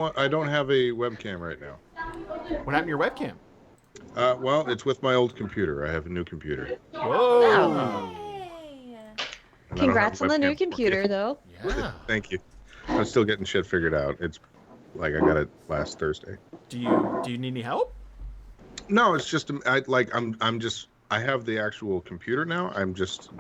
I don't have a webcam right now. What happened to your webcam? Well, it's with my old computer. I have a new computer. Whoa! Yay! And I don't have a Congrats on the new webcam for computer, though. Yeah. Thank you. I'm still getting shit figured out. It's like I got it last Thursday. Do you need any help? No, it's just I have the actual computer now. I'm just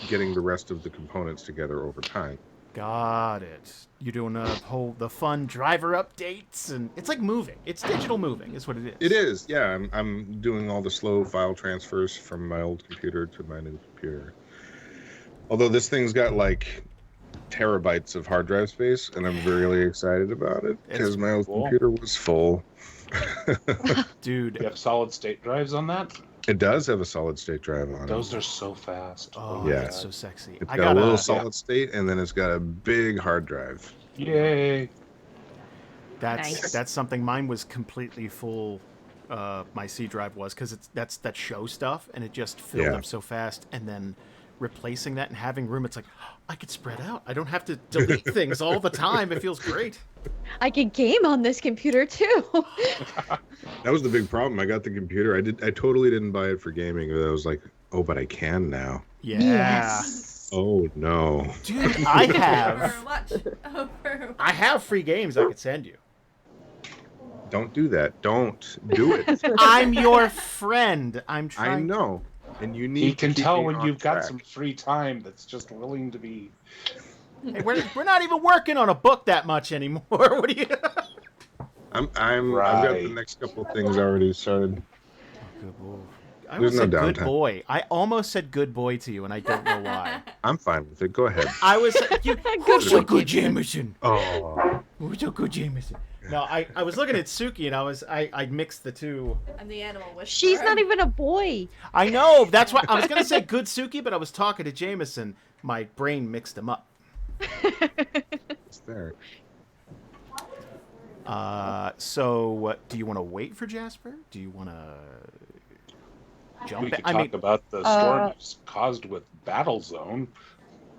getting the rest of the components together over time. Got it. You're doing the fun driver updates, and it's like moving. It's digital moving, is what it is. It is, yeah. I'm doing all the slow file transfers from my old computer to my new computer. Although this thing's got like terabytes of hard drive space, and I'm really excited about it because my old computer was full. Dude, You have solid state drives on that? It does have a solid state drive on it. Those are so fast. oh, Yeah. it's so sexy. It's I got a little gotta, solid state, and then it's got a big hard drive. Yay. Nice. That's something. Mine was completely full. My C drive was because that's that show stuff, and it just filled Yeah. up so fast. And then replacing that and having room, it's like I could spread out. I don't have to delete things all the time. It feels great. I can game on this computer too. That was the big problem. I got the computer. I totally didn't buy it for gaming. I was like, oh, but I can now. Yeah. Yes. Oh no. Dude, I have Watch over. I have free games I could send you. Don't do that. Don't do it. I'm your friend. I'm I trying. know. And you need You can to keep tell me when on you've got track. some free time that's just willing to be. Hey, we're not even working on a book that much anymore. What do you? I've got the Right. next couple of things already started. Good boy. I There's almost no said good downtime. boy. I almost said good boy to you, and I don't know why. I'm fine with it. Go ahead. I was you. Who's boy, a good Jameson? Oh. Who's a good Jameson? No, I was looking at Suki, and I mixed the two. I'm the animal whisperer. She's not even a boy. I know. That's why I was gonna say good Suki, but I was talking to Jameson. My brain mixed them up. It's there. So do you want to wait for Jasper? Do you want to jump? We could I talk mean, about the storm caused with Battle Zone.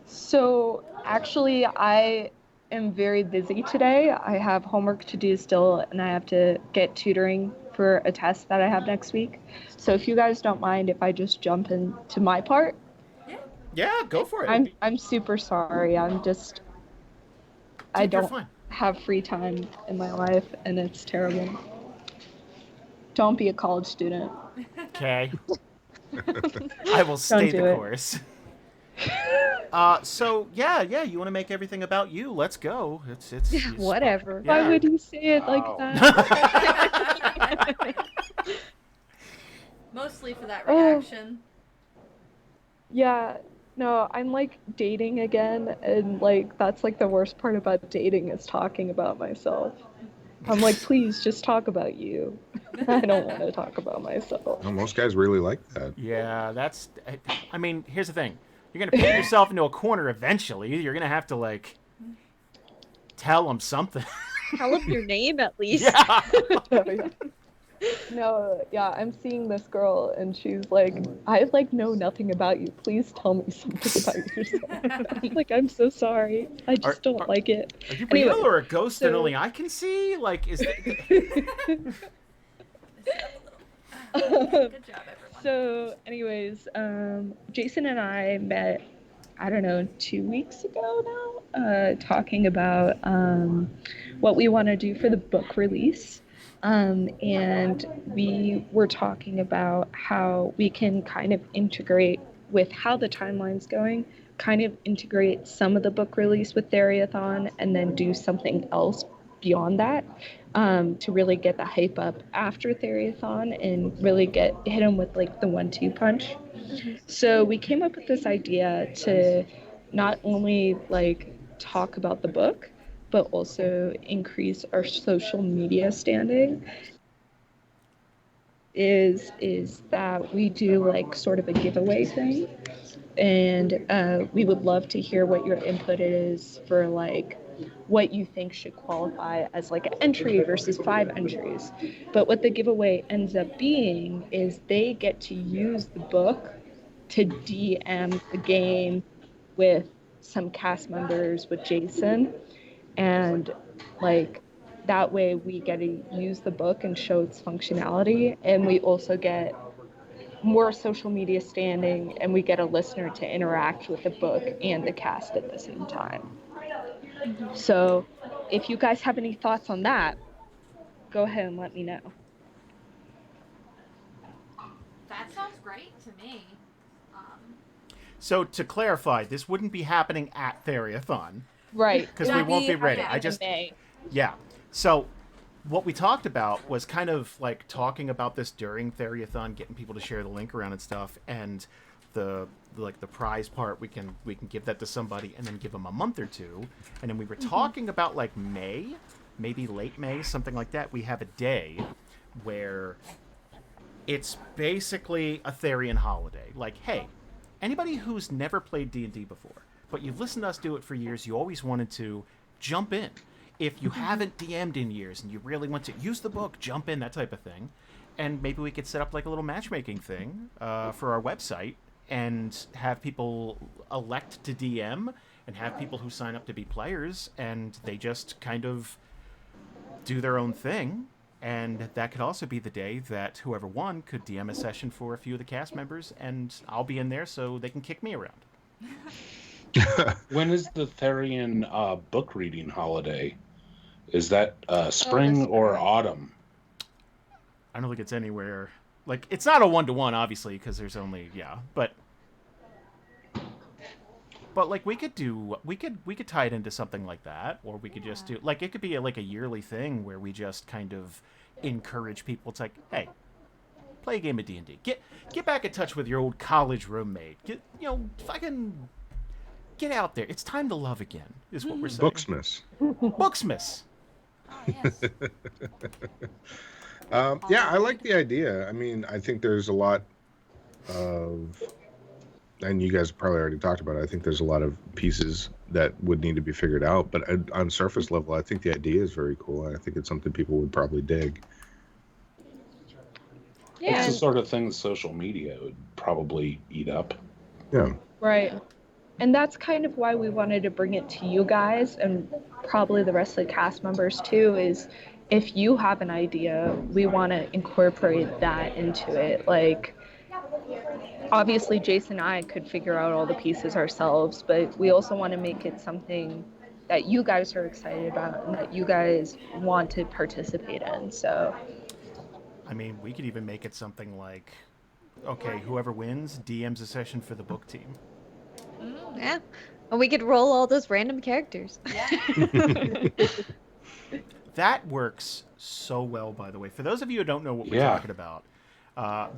So actually, I am very busy today. I have homework to do still, and I have to get tutoring for a test that I have next week. So if you guys don't mind if I just jump into my part, yeah, go for it. I'm super sorry. I You're don't fine. have free time in my life, and it's terrible. Don't be a college student. Okay. I will stay do the it. course. So yeah, you want to make everything about you? Let's go. It's Whatever. Yeah. Why would you say it like Wow. that? Mostly for that Oh. reaction. Yeah, no, I'm like dating again, and like that's like the worst part about dating is talking about myself. I'm like, please just talk about you. I don't want to talk about myself. Well, most guys really like that. Yeah, that's. I mean, here's the thing. You're gonna paint yourself into a corner eventually. You're gonna have to like tell them something. Tell him your name at least. Yeah. No, yeah, I'm seeing this girl, and she's like, I like know nothing about you. Please tell me something about yourself. I'm like, I'm so sorry. I just don't like it. Are you Anyway, real or a ghost that so- only I can see? Like, is Good job, everyone. So, anyways, Jason and I met, I don't know, 2 weeks ago now, talking about what we want to do for the book release. And we were talking about how we can kind of integrate with how the timeline's going, kind of integrate some of the book release with Theriathon and then do something else beyond that to really get the hype up after Theriathon and really hit them with like the 1-2 punch. So we came up with this idea to not only like talk about the book, but also increase our social media standing. Is that we do like sort of a giveaway thing, and we would love to hear what your input is for like what you think should qualify as like an entry versus 5 entries. But what the giveaway ends up being is they get to use the book to DM the game with some cast members with Jason, and like that way we get to use the book and show its functionality, and we also get more social media standing, and we get a listener to interact with the book and the cast at the same time. So if you guys have any thoughts on that, go ahead and let me know. That sounds great to me. So to clarify, this wouldn't be happening at Theriathon Right. because we won't be ready. okay. I just May. yeah. So what we talked about was kind of like talking about this during Theriathon, getting people to share the link around and stuff, and the prize part we can give that to somebody and then give them a month or two, and then we were talking about like May, maybe late May, something like that. We have a day where it's basically a Therian holiday. Like, hey, anybody who's never played D&D before, but you've listened to us do it for years, you always wanted to jump in. If you haven't DM'd in years and you really want to use the book, jump in, that type of thing. And maybe we could set up like a little matchmaking thing for our website and have people elect to DM and have people who sign up to be players, and they just kind of do their own thing. And that could also be the day that whoever won could DM a session for a few of the cast members, and I'll be in there so they can kick me around. When is the Therian book reading holiday? Is that spring or autumn? I don't think it's anywhere. Like, it's not a 1-to-1, obviously, because there's only but like we could tie it into something like that, or we could just do like it could be like a yearly thing where we just kind of encourage people. It's like, hey, play a game of D&D. Get back in touch with your old college roommate. Fucking get out there. It's time to love again, is what we're saying. Booksmiths. Booksmiths. Oh, yes. Yeah, I like the idea. I mean, I think there's a lot of, and you guys probably already talked about it, I think there's a lot of pieces that would need to be figured out. But on surface level, I think the idea is very cool. I think it's something people would probably dig. Yeah. It's the sort of thing that social media would probably eat up. Yeah. Right. And that's kind of why we wanted to bring it to you guys, and probably the rest of the cast members too, is if you have an idea, we want to incorporate that into it. Like, obviously Jason and I could figure out all the pieces ourselves, but we also want to make it something that you guys are excited about and that you guys want to participate in. So I mean, we could even make it something like, okay, whoever wins DMs a session for the book team. Yeah. And we could roll all those random characters. Yeah. That works so well, by the way. For those of you who don't know what we're talking about,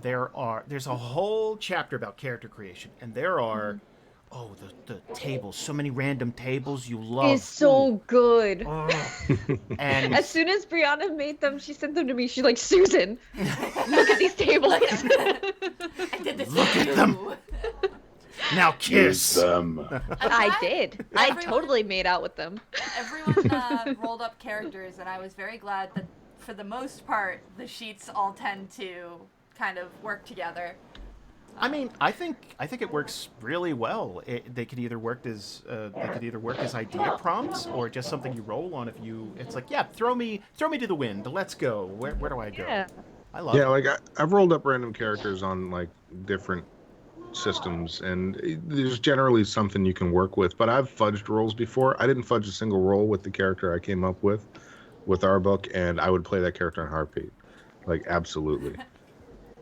there's a whole chapter about character creation, and there are the tables, so many random tables you love. It's so good. And As soon as Brianna made them, she sent them to me. She's like, Susan, look at these tables. I did this Look to at you. them. Now kiss. I did. I Everyone- totally made out with them. Everyone rolled up characters, and I was very glad that, for the most part, the sheets all tend to kind of work together. I mean, I think it works really well. They could either work as idea prompts or just something you roll on. It's like, yeah, throw me to the wind. Let's go. Where do I go? Yeah. I love Yeah, it. like I've rolled up random characters on like different systems, and there's generally something you can work with. But I've fudged rolls before. I didn't fudge a single roll with the character I came up with our book, and I would play that character in a heartbeat. Like, absolutely.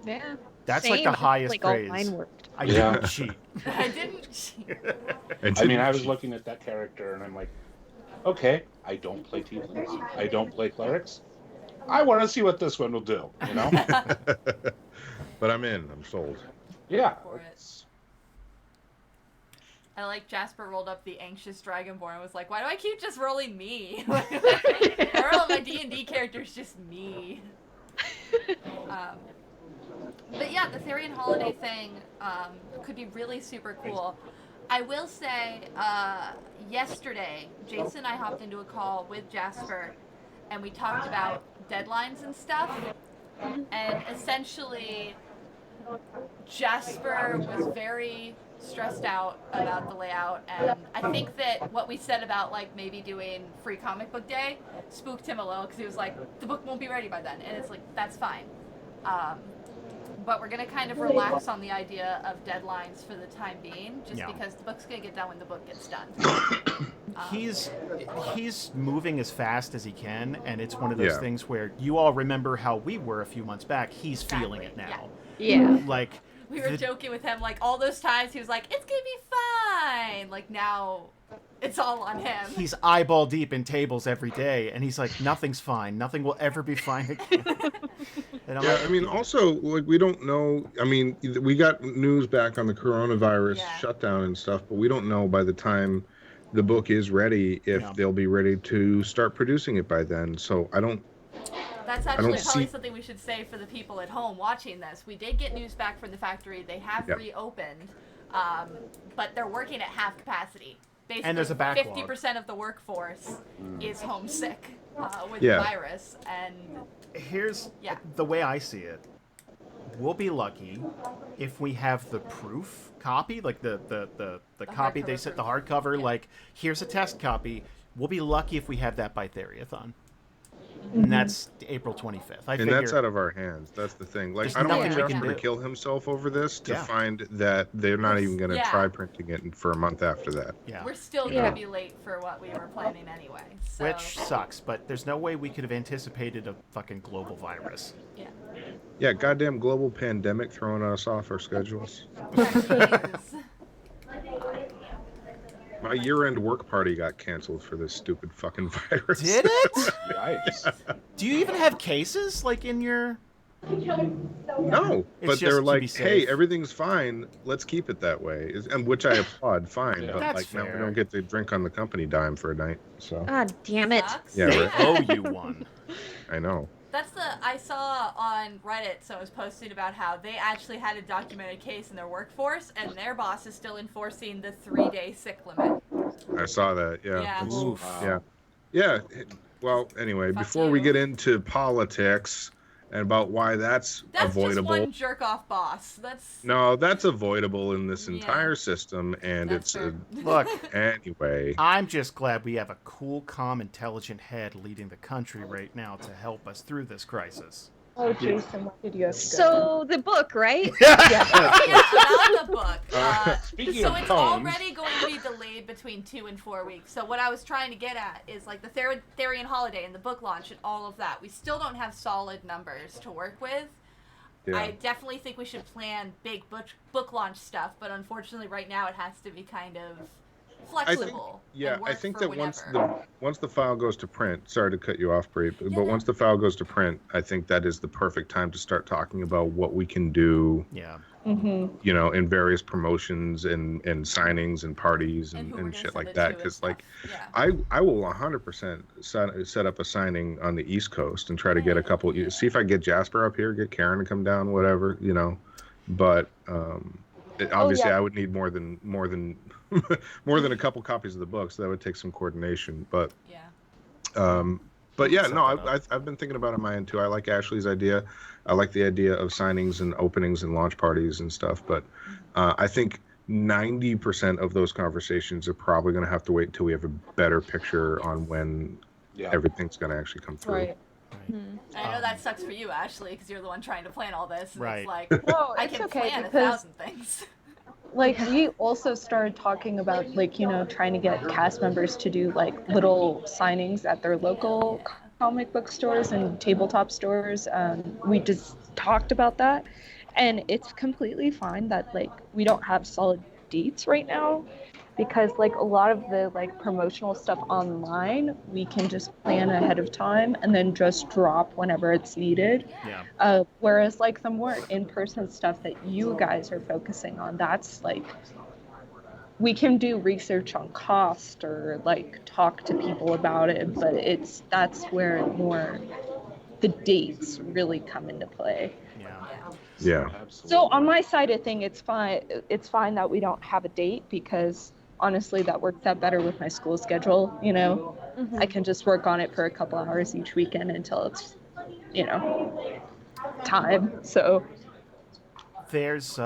Yeah. That's Same. like the highest like all praise. mine worked. I Yeah. didn't cheat. I didn't. I mean, I was looking at that character and I'm like, okay, I don't play tieflings. I don't play clerics. I want to see what this one will do, you know? But I'm sold. Yeah. For it. I like Jasper rolled up the anxious dragonborn and was like, why do I keep just rolling me? Why are all my D&D characters just me? But yeah, the Therian holiday thing could be really super cool. I will say, yesterday, Jason and I hopped into a call with Jasper, and we talked about deadlines and stuff. And essentially, Jasper was very stressed out about the layout, and I think that what we said about like maybe doing free comic book day spooked him a little because he was like, the book won't be ready by then, and it's like that's fine. But we're gonna kind of relax on the idea of deadlines for the time being, just because the book's gonna get done when the book gets done. He's moving as fast as he can, and it's one of those things where you all remember how we were a few months back. He's feeling it now. Yeah. Like we were joking with him, like all those times he was like, "It's gonna be fine." Like now, it's all on him. He's eyeball deep in tables every day, and he's like, "Nothing's fine. Nothing will ever be fine again." And I'm like, I mean, also, like, we don't know. I mean, we got news back on the coronavirus shutdown and stuff, but we don't know by the time the book is ready if they'll be ready to start producing it by then. So I don't. That's actually probably something we should say for the people at home watching this. We did get news back from the factory. They have reopened, but they're working at half capacity. Basically, and there's a backlog. 50% of the workforce is homesick with the virus. And here's the way I see it. We'll be lucky if we have the proof copy, like the copy they sent, the hardcover, like, here's a test copy. We'll be lucky if we have that by Theriathon. And that's April 25th. I figure that's out of our hands. That's the thing. Like, I don't want Jasper to kill himself over this to find that they're not even going to try printing it for a month after that. Yeah. We're still going to be late for what we were planning anyway. So. Which sucks, but there's no way we could have anticipated a fucking global virus. Yeah. Yeah, goddamn global pandemic throwing us off our schedules. My year-end work party got canceled for this stupid fucking virus. Did it? Yikes. Do you even have cases, like, in your... No, but they're like, hey, everything's fine. Let's keep it that way. And which I applaud, fine. But That's like, fair. now we don't get to drink on the company dime for a night. So. God damn it. Yeah, They right. owe you one. I know. That's I saw on Reddit, so I was posting about how they actually had a documented case in their workforce, and their boss is still enforcing the 3-day sick limit. I saw that. Yeah. Yeah. Oof. Yeah. Yeah. Well, anyway, before we get into politics and about why that's avoidable. That's just one jerk-off boss. No, that's avoidable in this entire system, and that's it's Look, anyway. I'm just glad we have a cool, calm, intelligent head leading the country right now to help us through this crisis. Oh, Jason, what did you have to go? So the book, right? Yeah, about the book. Speaking so of it's cones. already going to be delayed between 2 and 4 weeks. So what I was trying to get at is like the Therian holiday and the book launch and all of that. We still don't have solid numbers to work with. Yeah. I definitely think we should plan big book launch stuff, but unfortunately right now it has to be kind of flexible. I think that once the file goes to print, sorry to cut you off, Brie, but once the file goes to print, I think that is the perfect time to start talking about what we can do. Yeah. Mm-hmm. You know, in various promotions and signings and parties and shit like that. Because like, I will 100% set up a signing on the East Coast and try to get a couple. See if I get Jasper up here, get Karen to come down, whatever, you know. But obviously, I would need more than a couple copies of the book, so that would take some coordination. But I've been thinking about it on my end too. I like Ashley's idea. I like the idea of signings and openings and launch parties and stuff. But I think 90% of those conversations are probably going to have to wait until we have a better picture on when everything's going to actually come through. Right. I know that sucks for you, Ashley, because you're the one trying to plan all this. And Right. It's like, No, I it's can okay plan because 1,000 things. like we also started talking about like, you know, trying to get cast members to do like little signings at their local comic book stores and tabletop stores. We just talked about that, and it's completely fine that like we don't have solid dates right now, because like a lot of the like promotional stuff online we can just plan ahead of time and then just drop whenever it's needed. Whereas like the more in-person stuff that you guys are focusing on, that's like we can do research on cost or like talk to people about it, but that's where more the dates really come into play. Yeah. Absolutely. So on my side of thing, it's fine that we don't have a date, because honestly that works out better with my school schedule, you know. I can just work on it for a couple hours each weekend until it's, you know, time. So There's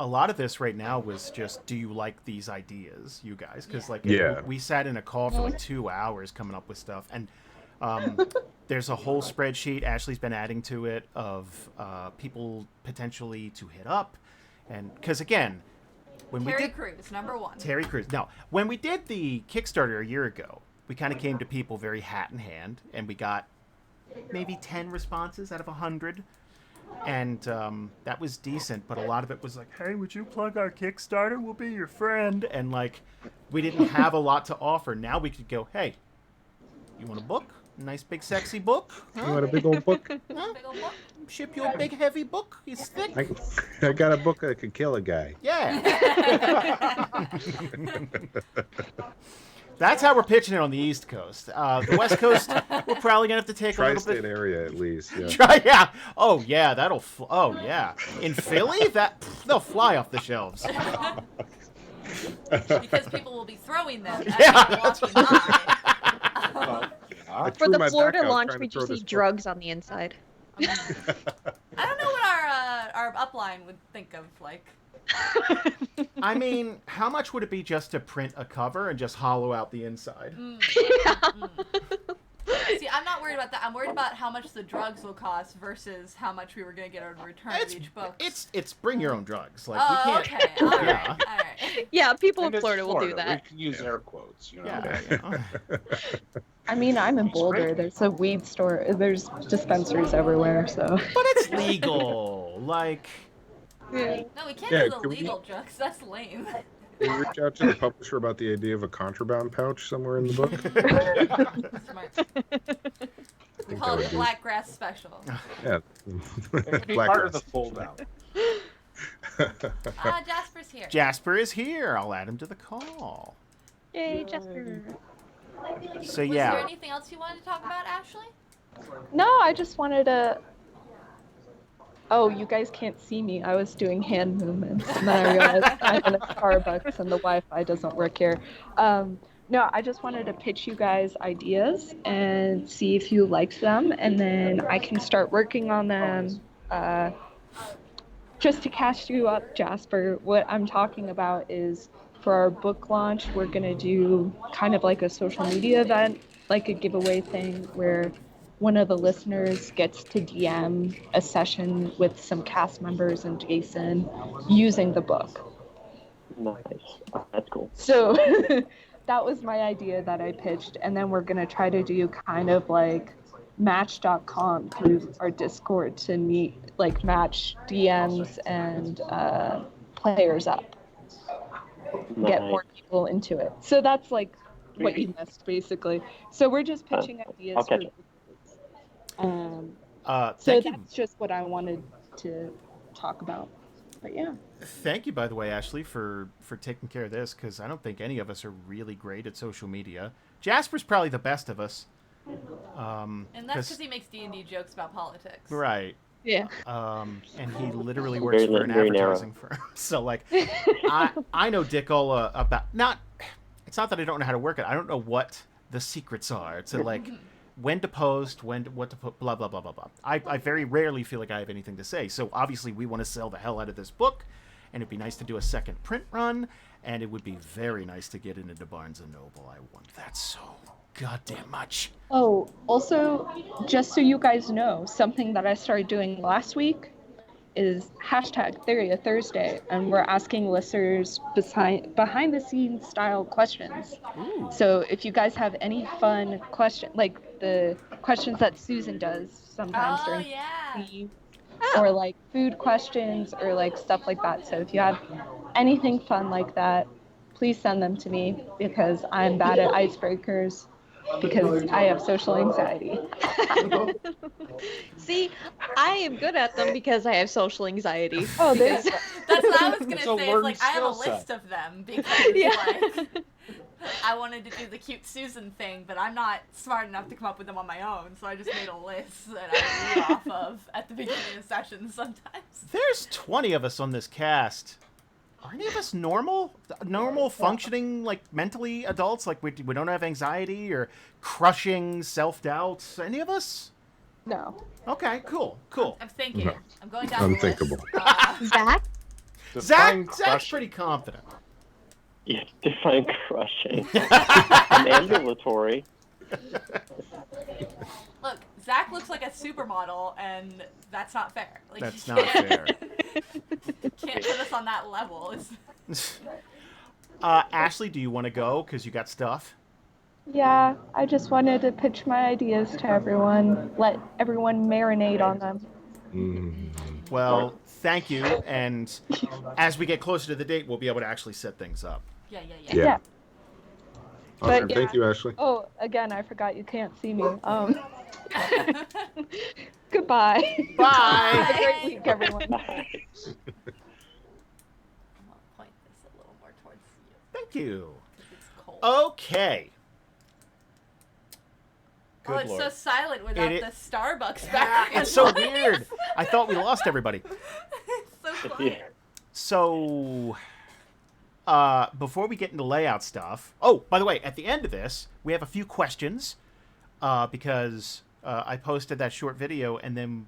a lot of this right now was just, do you like these ideas, you guys? Because we sat in a call for like 2 hours coming up with stuff, and there's a whole spreadsheet Ashley's been adding to it of people potentially to hit up, and because again, when Terry we did Crews, number one. Terry Crews. Now, when we did the Kickstarter a year ago, we kind of came to people very hat in hand, and we got maybe 10 responses out of 100. And that was decent, but a lot of it was like, hey, would you plug our Kickstarter? We'll be your friend. And like, we didn't have a lot to offer. Now we could go, hey, you want a book? A nice big sexy book? Huh? You want a big old book? Huh? Big old book? Ship you a big heavy book? It's thick. I got a book that could kill a guy. Yeah. That's how we're pitching it on the East Coast. The West Coast, we're probably gonna have to take a little Tri-state bit. area at least. Yeah. Yeah. Oh yeah, that'll. Oh yeah. In Philly, they'll fly off the shelves. Because people will be throwing them as Yeah. they're walking by. I For threw the my Florida back out launch, trying we to throw just this see book. drugs on the inside. I don't know what our upline would think of, like. I mean, how much would it be just to print a cover and just hollow out the inside? See, I'm not worried about that. I'm worried about how much the drugs will cost versus how much we were going to get in return of each book. It's bring your own drugs. Like Oh, we okay. can't. All right. Yeah. All right. Yeah, people And in it's Florida will do that. We can use air quotes, you know. Yeah. I mean, I'm in Boulder. There's a weed store. There's dispensaries everywhere, so. But it's legal. Like. Yeah. No, we can't Yeah, do the can we- legal drugs. That's lame. Can you reach out to the publisher about the idea of a contraband pouch somewhere in the book? Smart. We call it the Black Grass Special. Yeah. It could be Black part of grass. the fold out. Jasper's here. Jasper is here. I'll add him to the call. Yay, Jasper. So Was there yeah. anything else you wanted to talk about, Ashley? No, I just wanted to. Oh, you guys can't see me. I was doing hand movements, and then I realized I'm in a Starbucks and the Wi-Fi doesn't work here. No, I just wanted to pitch you guys ideas and see if you liked them, and then I can start working on them. Just to catch you up, Jasper, what I'm talking about is for our book launch, we're gonna do kind of like a social media event, like a giveaway thing where one of the listeners gets to DM a session with some cast members and Jason using the book. Nice. That's cool. So that was my idea that I pitched, and then we're gonna try to do kind of like match.com through our Discord to meet, like match DMs and players up, get more people into it. So that's like what you missed basically. So we're just pitching ideas I'll for catch it. so Thank you. that's just what I wanted to talk about. But yeah. Thank you, by the way, Ashley, for taking care of this, because I don't think any of us are really great at social media. Jasper's probably the best of us. And that's because he makes D&D jokes about politics. Right. Yeah. And he literally works for an very narrow. advertising firm. So, like, I know Dick Ola about... It's not that I don't know how to work it. I don't know what the secrets are to, like, when to post, what to put, blah, blah, blah, blah, blah. I very rarely feel like I have anything to say. So, obviously, we want to sell the hell out of this book, and it'd be nice to do a second print run, and it would be very nice to get it into Barnes & Noble. I want that so goddamn much. Oh, also, just so you guys know, something that I started doing last week is hashtag Theory of Thursday, and we're asking listeners behind the scenes style questions. Ooh. So if you guys have any fun questions, like the questions that Susan does sometimes Oh, during yeah. the or like food questions or like stuff like that. So if you have anything fun like that, please send them to me because I'm bad at icebreakers because I have social anxiety. See, I am good at them because I have social anxiety. Oh, Because- That's what I was gonna It's a say. It's learned like I have a skill list set. of them because Yeah. like I wanted to do the cute Susan thing, but I'm not smart enough to come up with them on my own. So I just made a list that I read off of at the beginning of sessions sometimes. There's 20 of us on this cast. Are any of us normal? Normal, functioning, like, mentally adults? Like, we don't have anxiety or crushing self-doubt? Any of us? No. Okay, cool. I'm thinking. No. I'm going down the list. Unthinkable. Zach? Zach's pretty confident. Yeah, define crushing. I'm ambulatory. Look, Zach looks like a supermodel, and that's not fair. Like, That's not fair. Can't put us on that level. Ashley, do you want to go? Because you got stuff. Yeah, I just wanted to pitch my ideas to everyone, let everyone marinate on them. Well, thank you. And as we get closer to the date, we'll be able to actually set things up. Yeah. Yeah. Awesome. But, Thank you, Ashley. Oh, again, I forgot you can't see me. Goodbye. Bye. Have a great week, everyone. I'm gonna point this a little more towards you. Thank you. It's cold. Okay. Oh, it's Lord. so silent without It the is- Starbucks Yeah, background. it's so weird. I thought we lost everybody. It's so quiet. So, before we get into layout stuff, oh, by the way, at the end of this, we have a few questions, because I posted that short video and then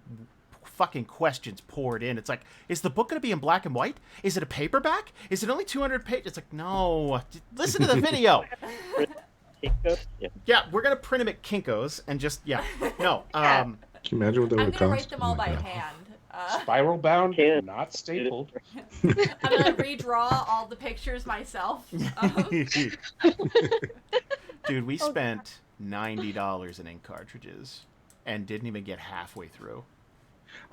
fucking questions poured in. It's like, is the book going to be in black and white? Is it a paperback? Is it only 200 pages? It's like, no, listen to the video. Yeah, we're going to print them at Kinko's and just, no. Can you imagine what that I'm would gonna cost? write them all Oh my by God. hand. Spiral bound, Can't. not stapled. I'm gonna redraw all the pictures myself. Dude, we spent $90 in ink cartridges and didn't even get halfway through.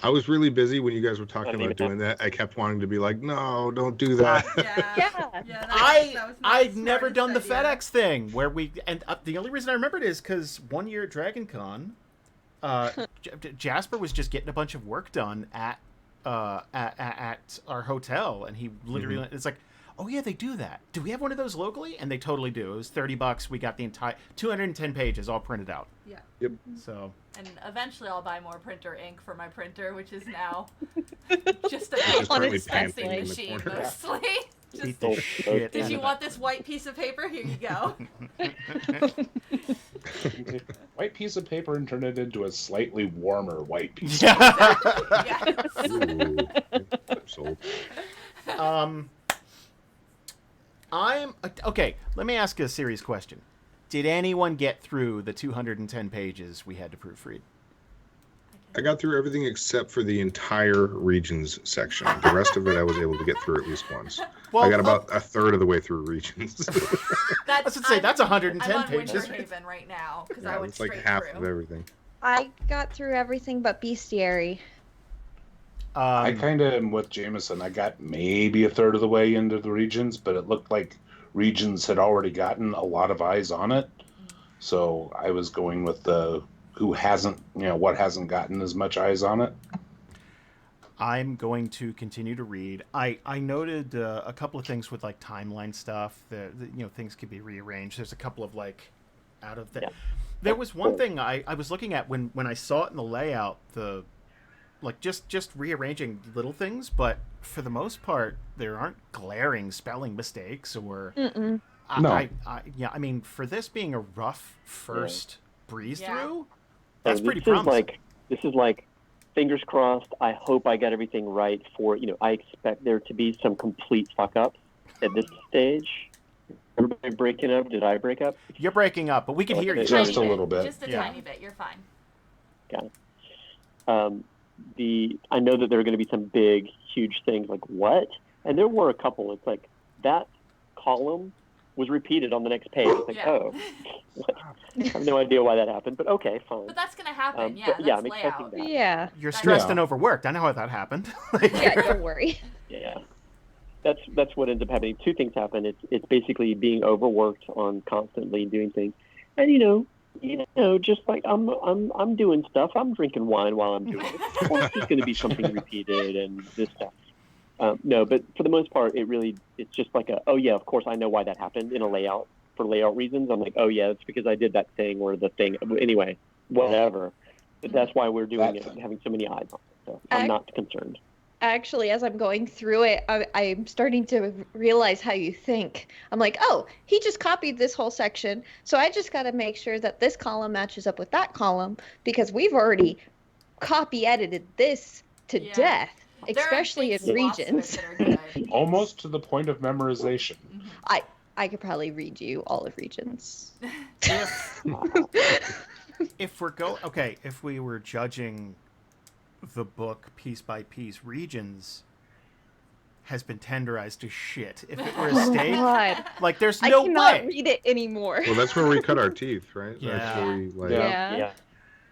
I was really busy when you guys were talking Don't about even doing that. I kept wanting to be like, no, don't do that. Yeah. I'd never done the FedEx thing where the only reason I remembered is because one year at Dragon Con, Jasper was just getting a bunch of work done at our hotel, and he literally it's like, oh yeah, they do that. Do we have one of those locally? And they totally do. It was $30. We got the entire 210 pages all printed out. Yeah. Yep. So. And eventually I'll buy more printer ink for my printer, which is now just Just a currently dispensing panicking in the machine corner. mostly. Beat Just, the shit did out you of want this white piece of paper? Here you go. White piece of paper and turn it into a slightly warmer white piece. Yeah. Yes. Ooh. Sold. I'm okay. Let me ask a serious question. Did anyone get through the 210 pages we had to proofread? I got through everything except for the entire regions section. The rest of it I was able to get through at least once. Well, I got about a third of the way through regions. I was gonna say, that's 110 I'm on pages. Winter Haven right now because I Yeah, went it's like straight half through. of everything. I got through everything but bestiary. I kind of am with Jameson. I got maybe a third of the way into the regions, but it looked like regions had already gotten a lot of eyes on it. So I was going with the who hasn't, what hasn't gotten as much eyes on it. I'm going to continue to read. I noted a couple of things with like timeline stuff. Things could be rearranged. There's a couple of like out of the. Yeah. There was one thing I was looking at when I saw it in the layout. The like just rearranging little things, but for the most part, there aren't glaring spelling mistakes or. Mm-mm. I mean, for this being a rough first breeze Yeah. through, that's So pretty promising. This is like, fingers crossed. I hope I get everything right for, I expect there to be some complete fuck ups at this stage. Everybody breaking up? Did I break up? You're breaking up, but we can hear you. Just Tiny a little bit. Just a Yeah. tiny bit. You're fine. Got it. I know that there are going to be some big, huge things like what? And there were a couple. It's like that column was repeated on the next page. It's like, Yeah. oh, what? I have no idea why that happened, but okay, fine. But that's gonna happen. Yeah, but that's yeah, I'm expecting layout. that. Yeah. You're stressed Yeah. and overworked. I know how that happened. Yeah, don't worry. Yeah, that's what ends up happening. Two things happen. It's basically being overworked on constantly doing things, and just like I'm doing stuff. I'm drinking wine while I'm doing it. Of course, there's going to be something repeated and this stuff. No, but for the most part, it's just like oh yeah, of course I know why that happened in a layout for layout reasons. I'm like, oh yeah, it's because I did that thing or the thing. Anyway, whatever. But that's why we're doing it, having so many eyes on it. So I'm not concerned. Actually, as I'm going through it, I'm starting to realize how you think. I'm like, oh, he just copied this whole section, so I just got to make sure that this column matches up with that column because we've already copy edited this to Yeah. death. especially in definitely swaps of it regions. that are good. Almost to the point of memorization. I could probably read you all of regions. If we were judging the book piece by piece, regions has been tenderized to shit. If it were a steak, God. like there's I no cannot way. read it anymore. Well, that's where we cut our teeth, right? Yeah. That's where we like. Yeah. Yeah.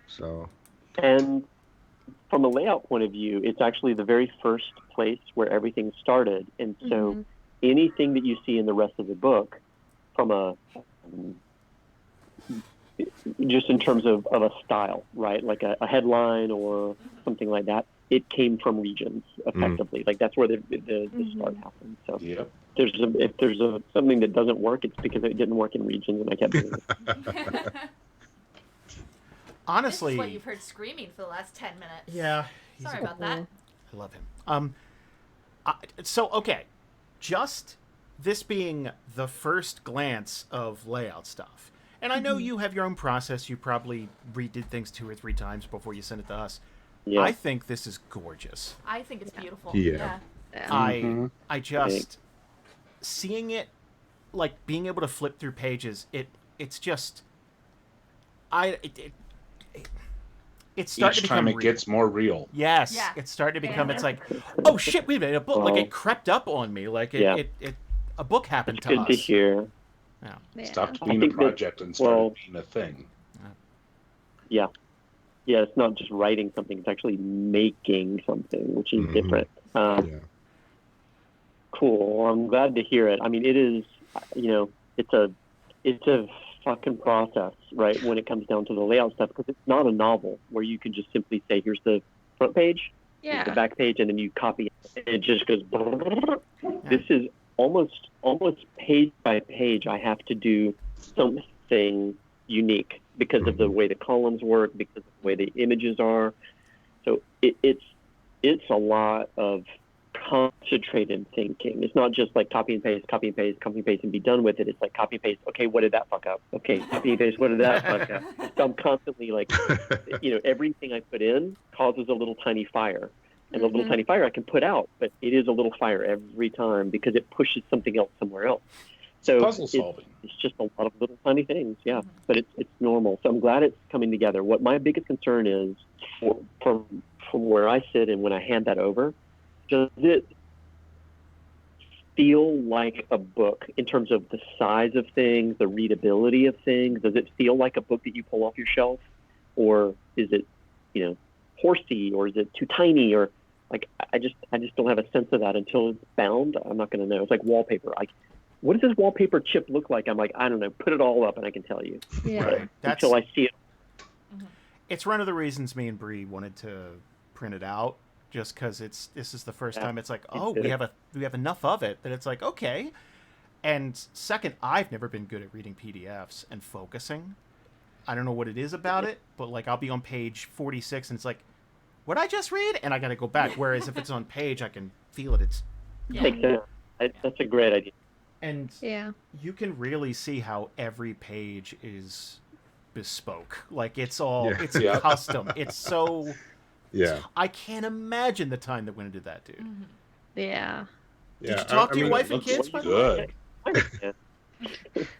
So. And from a layout point of view, it's actually the very first place where everything started. And so anything that you see in the rest of the book, from a just in terms of a style, right? Like a headline or something like that, it came from regions effectively. Like that's where the start happened. So if there's something that doesn't work, it's because it didn't work in regions, and I kept doing it. Honestly, this is what you've heard screaming for the last 10 minutes. Yeah. Sorry about that. I love him. Just this being the first glance of layout stuff, and I know you have your own process. You probably redid things 2 or 3 times before you sent it to us. Yeah. I think this is gorgeous. I think it's beautiful. Yeah. I just seeing it, like being able to flip through pages. It's just it's starting Each to time become it gets more real. Yes, Yeah. it's starting to become. It's like, oh shit, wait a minute, a book. Like it crept up on me. Like it a book happened It's to good us. to hear. Yeah. Stopped I being a think that- project and started well- being a thing. Yeah. Yeah, it's not just writing something; it's actually making something, which is different. Yeah. Cool. I'm glad to hear it. I mean, it is. It's a fucking process, right? When it comes down to the layout stuff, because it's not a novel where you can just simply say, "Here's the front page, here's the back page," and then you copy it. It just goes. This is almost page by page. I have to do something unique because of the way the columns work, because of the way the images are. So it's a lot of concentrated thinking. It's not just like copy and paste, and be done with it. It's like copy and paste. Okay, what did that fuck up? Okay, copy and paste. What did that fuck up? So I'm constantly like, everything I put in causes a little tiny fire, and the little tiny fire I can put out, but it is a little fire every time because it pushes something else somewhere else. So Puzzle solving. It's just a lot of little tiny things, but it's normal. So I'm glad it's coming together. What my biggest concern is, from where I sit and when I hand that over, does it feel like a book in terms of the size of things, the readability of things? Does it feel like a book that you pull off your shelf, or is it, horsey, or is it too tiny, or like I just don't have a sense of that until it's bound. I'm not going to know. It's like wallpaper. What does this wallpaper chip look like? I'm like, I don't know. Put it all up and I can tell you. Yeah. Right. Until I see it. It's one of the reasons me and Bree wanted to print it out, just because this is the first time it's like, oh, we have enough of it that it's like, okay. And second, I've never been good at reading PDFs and focusing. I don't know what it is about it, but like I'll be on page 46 and it's like, what'd I just read? And I got to go back. Whereas if it's on page, I can feel it. It's Makes sense. That's a great idea. And you can really see how every page is bespoke. Like it's custom. It's so. Yeah. I can't imagine the time that went into that, dude. Yeah. Did you talk to your wife and kids? By the way?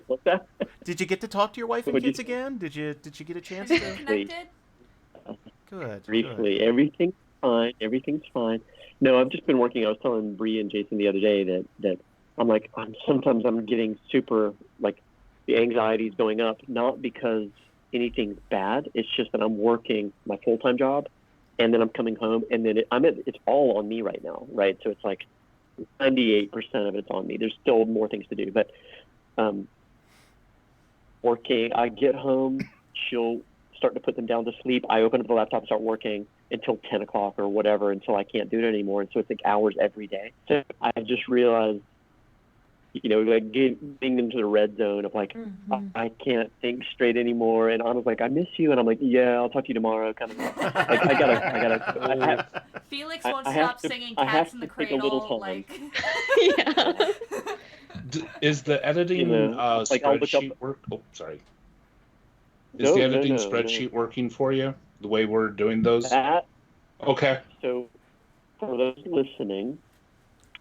What's that? Did you get to talk to your wife and kids again? Did you get a chance to? Connected? Good. Briefly, everything's fine. Everything's fine. No, I've just been working. I was telling Bree and Jason the other day that I'm like, sometimes I'm getting super, like, the anxiety's going up, not because anything's bad. It's just that I'm working my full-time job, and then I'm coming home, and then it's all on me right now, right? So it's like 98% of it's on me. There's still more things to do, but working. I get home, she'll start to put them down to sleep. I open up the laptop and start working until 10 o'clock or whatever, until I can't do it anymore. And so it's like hours every day. So I just realized, like getting into the red zone of like, I can't think straight anymore. And Anna's like, I miss you. And I'm like, yeah, I'll talk to you tomorrow. Kind of like, I gotta. Felix won't I have stop to- singing I have Cats in the to take a little Cradle. time. Like, Is the editing like I'll look spreadsheet up- work? Oh, sorry. Is the editing spreadsheet working for you? The way we're doing those? That, Okay. so for those listening,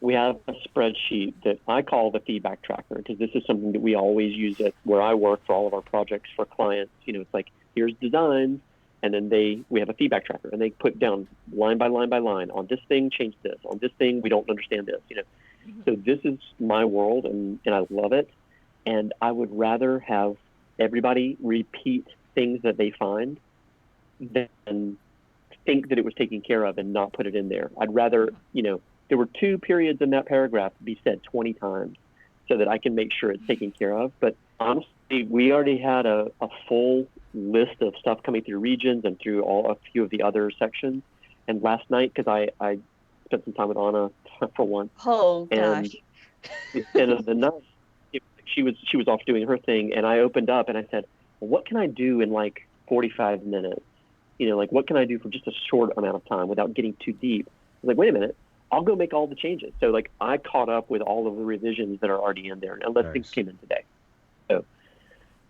we have a spreadsheet that I call the feedback tracker, because this is something that we always use at where I work for all of our projects for clients. It's like, here's designs, and then we have a feedback tracker, and they put down line by line by line, on this thing, change this, on this thing, we don't understand this. So this is my world, and I love it. And I would rather have everybody repeat things that they find than think that it was taken care of and not put it in there. I'd rather, there were 2 periods in that paragraph to be said 20 times so that I can make sure it's taken care of. But honestly, we already had a full list of stuff coming through regions and through a few of the other sections. And last night, because I spent some time with Anna for once. Oh, gosh. And at the end of the night, she was off doing her thing, and I opened up and I said, well, what can I do in like 45 minutes? What can I do for just a short amount of time without getting too deep? I was like, wait a minute, I'll go make all the changes. So I caught up with all of the revisions that are already in there, unless things came in today. So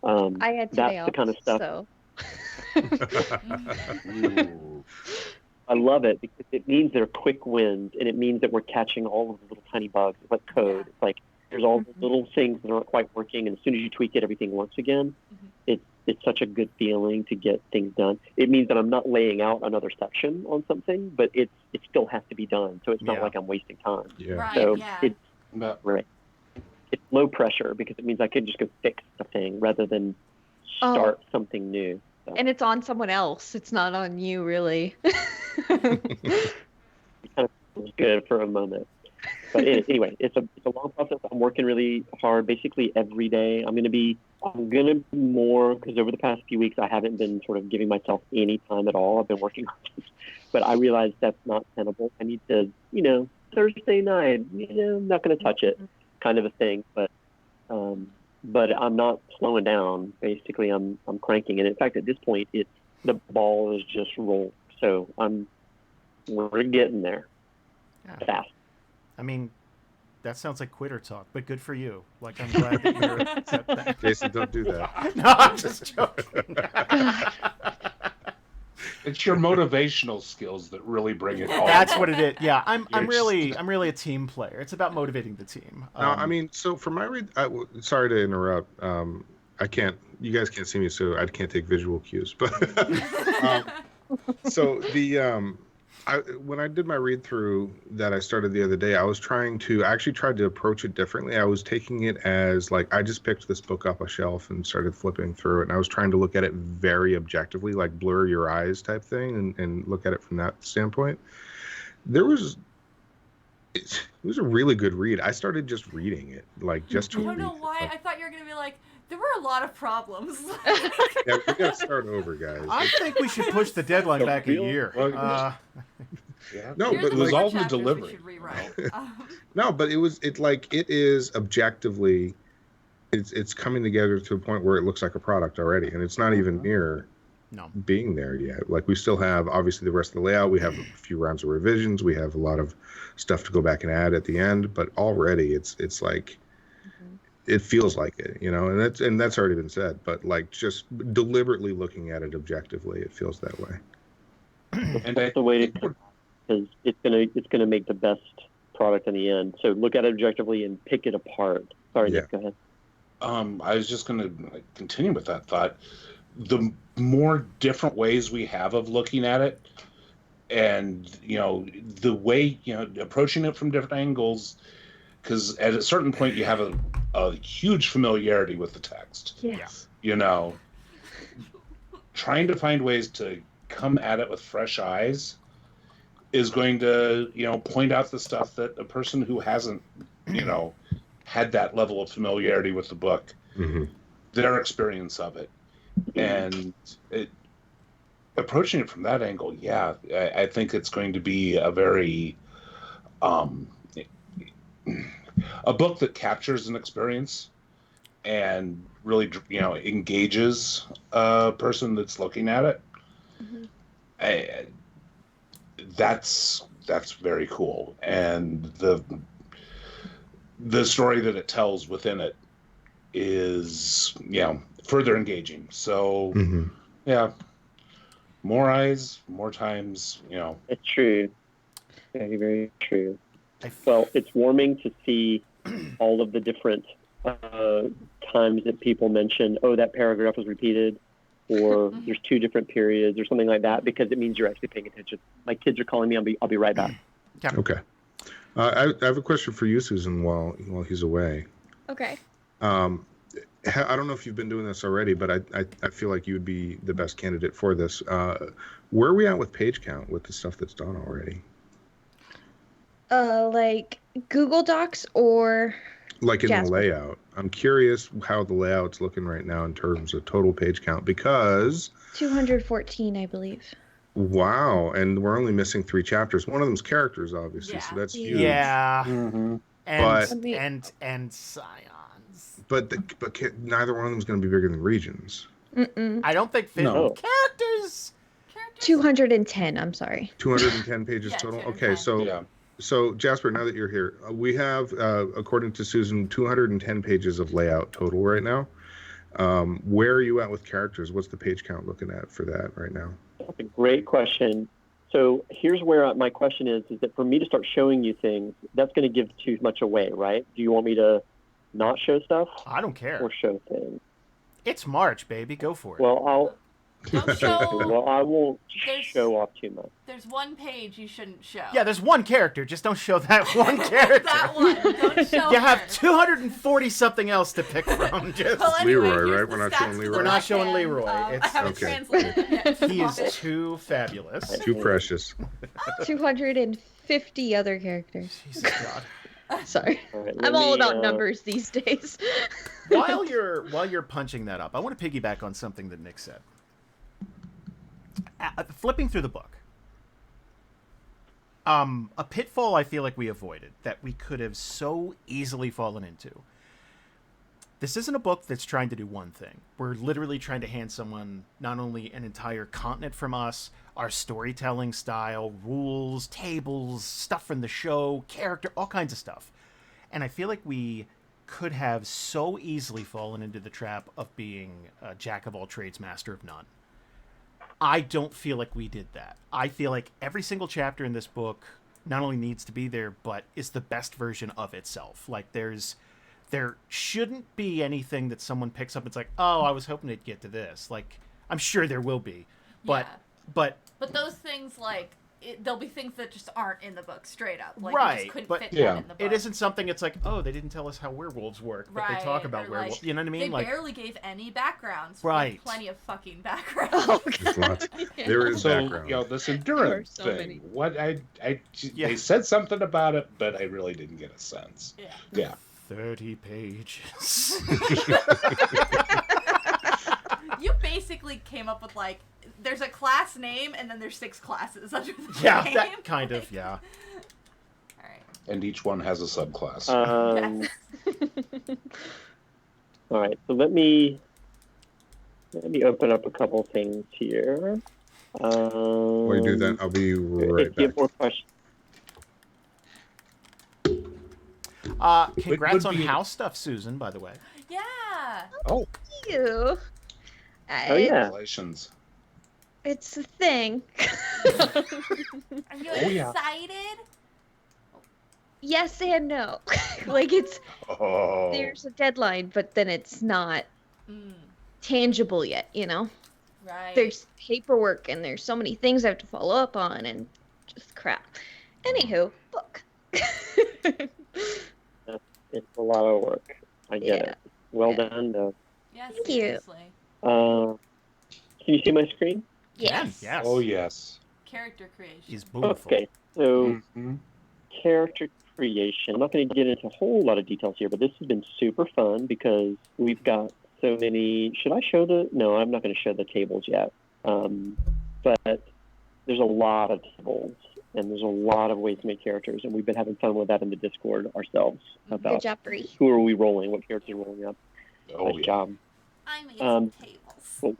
I had today that's off, the kind of stuff. So. I love it because it means they're quick wins, and it means that we're catching all of the little tiny bugs. It's like code. It's like there's all the little things that aren't quite working, and as soon as you tweak it, everything works again. It's such a good feeling to get things done. It means that I'm not laying out another section on something, but it still has to be done. So it's not like I'm wasting time. Yeah. Right, So yeah. It's low pressure because it means I can just go fix the thing rather than start something new. So. And it's on someone else. It's not on you, really. It kind of feels good for a moment. But anyway, it's a long process. I'm working really hard, basically every day. I'm gonna be more, because over the past few weeks I haven't been sort of giving myself any time at all. I've been working on this, but I realize that's not tenable. I need to, Thursday night, I'm not gonna touch it, kind of a thing. But I'm not slowing down. Basically, I'm cranking, and in fact, at this point, the ball is just rolled. So we're getting there fast. I mean, that sounds like quitter talk, but good for you. Like, I'm glad that you're that. Jason, don't do that. No, I'm just joking. It's your motivational skills that really bring it home. That's what it is. Yeah, I'm really a team player. It's about motivating the team. No, I mean, so for my read, sorry to interrupt. You guys can't see me, so I can't take visual cues. But so when I did my read through that I started the other day, I actually tried to approach it differently. I was taking it as like, I just picked this book off a shelf and started flipping through it. And I was trying to look at it very objectively, like blur your eyes type thing, and look at it from that standpoint. It was a really good read. I started just reading it, like just to I don't read know why. it. I thought you were going to be like, there were a lot of problems. Yeah, we got to start over, guys. I think we should push the deadline back a year. No, Here's but the like, more all the chapters delivery. we should rewrite. no, but it is objectively, it's coming together to a point where it looks like a product already, and it's not even near being there yet. Like, we still have obviously the rest of the layout. We have a few rounds of revisions. We have a lot of stuff to go back and add at the end, but already it's like. It feels like it, and that's already been said. But like, just deliberately looking at it objectively, it feels that way. And that's the way to, because it's gonna make the best product in the end. So look at it objectively and pick it apart. Sorry, Nick, go ahead. I was just going to continue with that thought. The more different ways we have of looking at it, and the way approaching it from different angles. Because at a certain point, you have a huge familiarity with the text. Yes. Trying to find ways to come at it with fresh eyes is going to, point out the stuff that a person who hasn't, had that level of familiarity with the book, their experience of it. And approaching it from that angle, I think it's going to be a very... a book that captures an experience and really, engages a person that's looking at it. That's very cool, and the story that it tells within it is further engaging. So more eyes, more times. It's true. Very, very true. I Well, it's warming to see all of the different times that people mention, oh, that paragraph was repeated, or there's 2 different periods, or something like that, because it means you're actually paying attention. My kids are calling me. I'll be right back. Okay. I have a question for you, Susan, while he's away. Okay. I don't know if you've been doing this already, but I feel like you would be the best candidate for this. Where are we at with page count with the stuff that's done already? Like Google Docs or Like in Jasper? the layout. I'm curious how the layout's looking right now in terms of total page count, because 214, I believe. wow, and we're only missing 3 chapters. One of them's characters, obviously, Yeah. so that's huge. Yeah. Mm-hmm. And Scions. But neither one of them is going to be bigger than Regions. Mm-mm. I don't think No. characters. 210, I'm sorry. 210 pages Yeah, total. 210. Okay, Yeah. so Jasper, now that you're here, we have, according to Susan, 210 pages of layout total right now. Where are you at with characters? What's the page count looking at for that right now? That's a great question. So here's where my question is that for me to start showing you things, that's going to give too much away, right? Do you want me to not show stuff I don't care. or show things? It's March, baby. Go for it. Well, Don't show. I won't There's- show off too much. There's one page you shouldn't show. Yeah, there's one character. Just don't show that one character. that one. Don't show You have her. 240 something else to pick from. Just Well, anyway, Leroy, here's right? the We're not stats showing for Leroy. the We're not showing backhand. Leroy. I It's- haven't okay. translated it yet. he is too fabulous. Too precious. 250 other characters. Jesus God. Sorry. All right, I'm let all me, about numbers these days. While you're punching that up, I want to piggyback on something that Nick said. Flipping through the book, a pitfall I feel like we avoided that we could have so easily fallen into. This isn't a book that's trying to do one thing. We're literally trying to hand someone not only an entire continent from us, our storytelling style, rules, tables, stuff from the show, character, all kinds of stuff. And I feel like we could have so easily fallen into the trap of being a jack of all trades, master of none. I don't feel like we did that. I feel like every single chapter in this book not only needs to be there, but is the best version of itself. Like there shouldn't be anything that someone picks up. It's like, oh, I was hoping it'd get to this. Like, I'm sure there will be, but But those things, like, there'll be things that just aren't in the book, straight up. Like, you Right, just couldn't but- fit Yeah. that in the book. it isn't something. It's like, oh, they didn't tell us how werewolves work, but they talk Right, about or, werewolves. like, You know what I mean? They Like, barely gave any backgrounds. Right. With plenty of fucking backgrounds. Oh, There's lots. There is So, background. this There are endurance so thing. many. What Yeah. they said something about it, but I really didn't get a sense. Yeah. Yeah. 30 pages. You basically came up with, like, there's a class name and then there's 6 classes under the Yeah, name. that kind of, Like, yeah. Alright. And each one has a subclass. Yes. All right, so let me open up a couple things here. While you do that, I'll be right if you have back. more questions. Congrats on be- house stuff, Susan, by the way. Yeah. Oh, you. Oh, yeah. congratulations. It's a thing. Are you Oh, yeah. excited? Yes and no. Like it's Oh. there's a deadline, but then it's not Mm, tangible yet, you know? right. There's paperwork and there's so many things I have to follow up on and just crap. Anywho, book. It's a lot of work. I get Yeah. it. Well Yeah. done, though. Yeah, Thank you. seriously. Can you see my screen? Yes. Yes. Oh, yes. Character creation. He's beautiful. Okay, so Mhm. character creation. I'm not going to get into a whole lot of details here, but this has been super fun because we've got so many. Should I show the? No, I'm not going to show the tables yet. But there's a lot of tables and there's a lot of ways to make characters, and we've been having fun with that in the Discord ourselves Good about job, Bree. who are we rolling, what characters are rolling up. Oh, Nice yeah. job. I made Um, some tables. cool.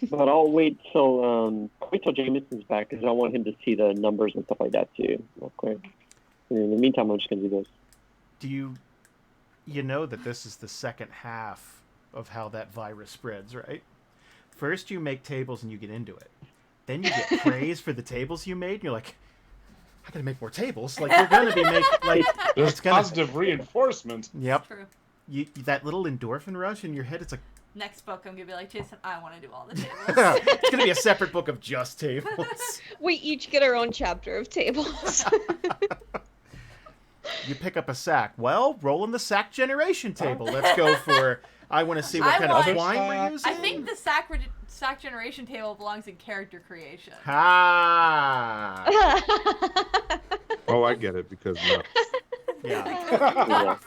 But I'll wait till Jameson's back because I want him to see the numbers and stuff like that too, real quick. And in the meantime, I'm just going to do this. Do you know that this is the second half of how that virus spreads, right? First you make tables and you get into it. Then you get praise for the tables you made and you're like, I gotta make more tables. Like you're gonna be making like There's it's gonna. positive reinforcement. Yep. True. That little endorphin rush in your head. It's like Next book, I'm gonna be like, Jason, I want to do all the tables. it's gonna be a separate book of just tables. We each get our own chapter of tables. You pick up a sack. Well, roll in the sack generation table. Let's go for. I want to see what I kind want- of twine we're using. I think the sack generation table belongs in character creation. Ha! Oh, I get it because no. Yeah. Yeah.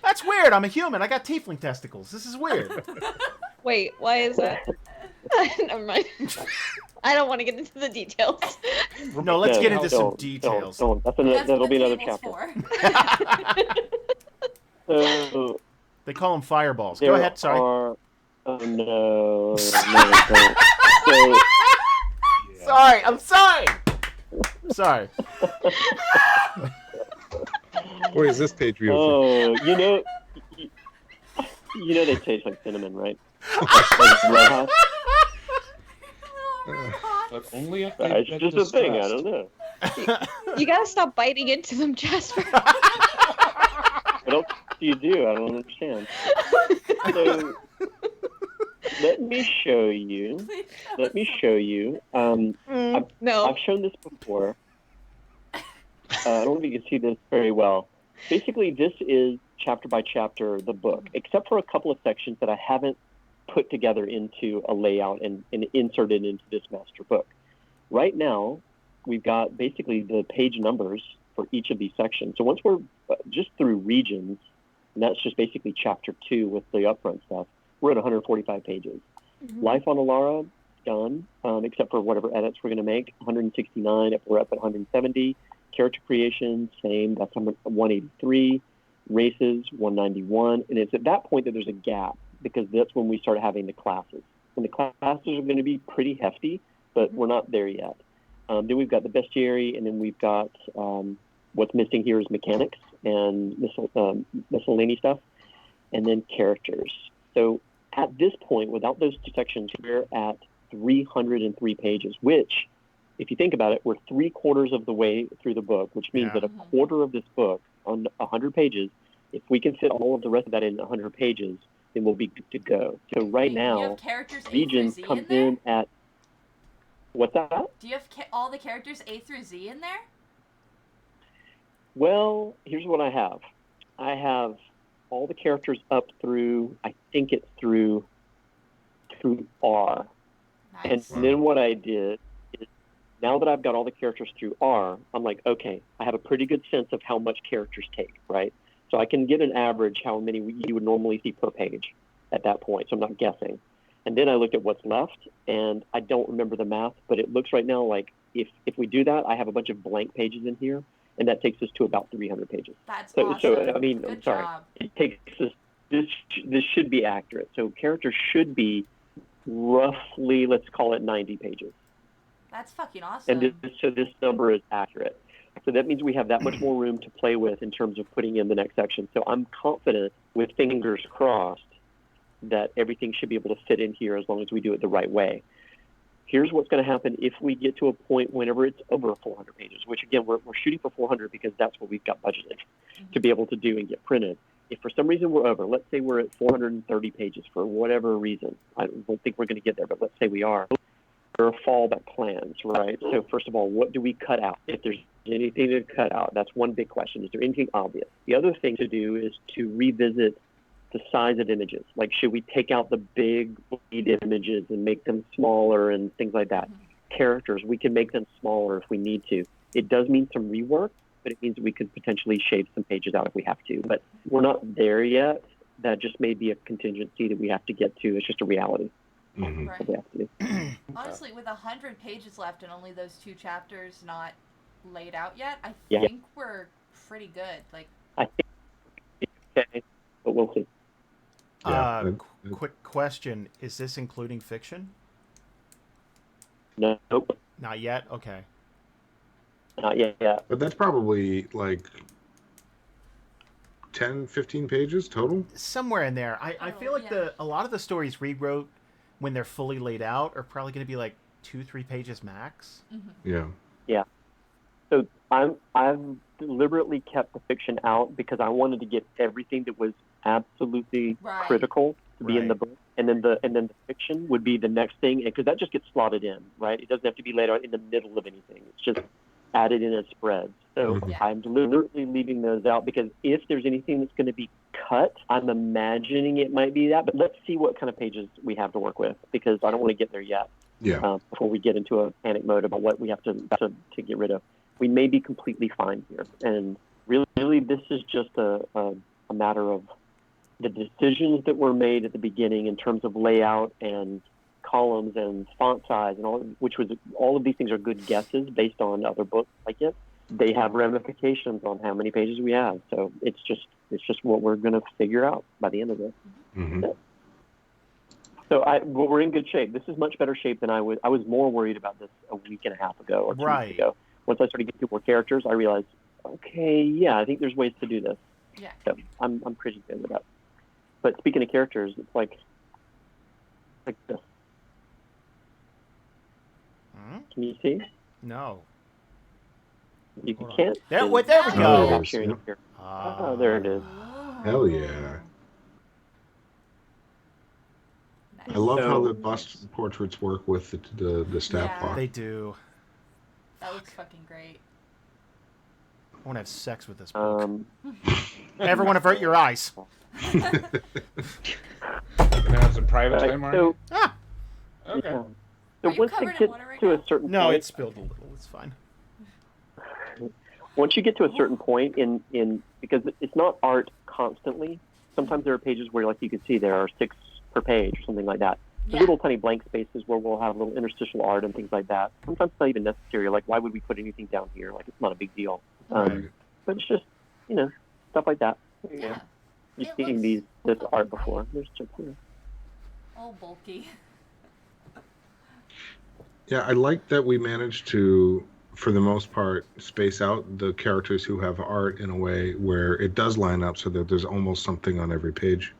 That's weird. I'm a human. I got tiefling testicles. This is weird. Wait, why is that? Never mind. I don't want to get into the details. No, let's get into some Don't. details. That's That's that'll what be the another table's chapter. for. So, They call them fireballs. Go there ahead. Sorry. are- oh no, don't. So, Sorry. I'm sorry. Sorry. Boy, is this page beautiful. oh, you know they taste like cinnamon, right? Like Red Hot. But only if Uh, they It's get just a thing. I distressed. don't know. You gotta stop biting into them, Jasper. What else do you do? I don't understand. So, let me show you. Let me show you. No. I've shown this before. I don't know if you can see this very well. Basically, this is chapter by chapter the book, except for a couple of sections that I haven't put together into a layout and inserted into this master book. Right now, we've got basically the page numbers for each of these sections. So once we're just through regions, and that's just basically chapter 2 with the upfront stuff, we're at 145 pages. Life on Alara, done, except for whatever edits we're going to make, 169, if we're up at 170. Character creation, same, that's 183. Races, 191. And it's at that point that there's a gap, because that's when we start having the classes. And the classes are going to be pretty hefty, but we're not there yet. Then we've got the bestiary, and then we've got what's missing here is mechanics and miscellaneous stuff, and then characters. So at this point, without those two sections, we're at 303 pages, which, if you think about it, we're 3/4 of the way through the book, which means Yeah. that a quarter of this book on 100 pages, if we can fit all of the rest of that in 100 pages, then we'll be good to go. So right You now, have characters A through regions Z come in there? in at, what's that? Do you have all the characters A through Z in there? Well, here's what I have. I have all the characters up through, I think it's through R. Nice. And then what I did is, now that I've got all the characters through R, I'm like, okay, I have a pretty good sense of how much characters take, right? So I can get an average how many you would normally see per page at that point, so I'm not guessing. And then I looked at what's left, and I don't remember the math, but it looks right now like if we do that, I have a bunch of blank pages in here, and that takes us to about 300 pages. That's So, awesome. I mean, Good I'm sorry. job. It takes us, this should be accurate. So characters should be roughly, let's call it 90 pages. That's fucking awesome. So this number is accurate. So that means we have that much more room to play with in terms of putting in the next section. So I'm confident, with fingers crossed, that everything should be able to fit in here as long as we do it the right way. Here's what's going to happen if we get to a point whenever it's over 400 pages, which again, we're shooting for 400 because that's what we've got budgeted to be able to do and get printed. If for some reason we're over, let's say we're at 430 pages for whatever reason, I don't think we're going to get there, but let's say we are. There are fallback plans, right? So first of all, what do we cut out? If there's anything to cut out, that's one big question. Is there anything obvious? The other thing to do is to revisit the size of images. Like, should we take out the big lead images and make them smaller and things like that? Characters, we can make them smaller if we need to. It does mean some rework, but it means we could potentially shave some pages out if we have to. But we're not there yet. That just may be a contingency that we have to get to. It's just a reality Mhm. Right. that we have to do. Honestly, with 100 pages left and only those 2 chapters not laid out yet, I Yeah. think we're pretty good. Like, I think it's okay, but we'll see. Yeah, Quick question: is this including fiction? Nope, Not yet. Okay. not yet. Yeah. But that's probably like 10, 15 pages total. Somewhere in there. I feel like yeah. a lot of the stories rewrote when they're fully laid out are probably going to be like 2-3 pages max. Yeah. So I've deliberately kept the fiction out because I wanted to get everything that was absolutely critical to be in the book, and then the fiction would be the next thing, because that just gets slotted in, right? It doesn't have to be laid out in the middle of anything. It's just added in as spreads. So I'm deliberately leaving those out because if there's anything that's going to be cut, I'm imagining it might be that. But let's see what kind of pages we have to work with, because I don't want to get there yet. Yeah. Before we get into a panic mode about what we have to get rid of. We may be completely fine here. And really this is just a matter of the decisions that were made at the beginning in terms of layout and columns and font size and all of these things are good guesses based on other books like it. They have ramifications on how many pages we have. So it's just what we're going to figure out by the end of this. Mm-hmm. So we're in good shape. This is much better shape than I was. I was more worried about this a week and a half ago or 2 weeks ago. Once I started getting two more characters, I realized, okay, yeah, I think there's ways to do this. Yeah. So I'm pretty good with that. But speaking of characters, it's like this. Can you see? No. You can't. There we go. Oh, there it is. Hell yeah. Nice. I love how the bust portraits work with the stat block. They do. That looks fucking great. I want to have sex with this book. Everyone avert your eyes. Gonna have some private time, Mark? So, okay. So Are you once covered it in gets water right to now? a certain No, point, it spilled a little. It's fine. once you get to a certain point in because it's not art constantly. Sometimes there are pages where, like you can see, there are 6 per page or something like that. There's little tiny blank spaces where we'll have little interstitial art and things like that. Sometimes it's not even necessary. Like, why would we put anything down here? Like, it's not a big deal. But it's just, stuff like that. Yeah. You've It seen looks this art before. There's just, all bulky. Yeah, I like that we managed to, for the most part, space out the characters who have art in a way where it does line up so that there's almost something on every page.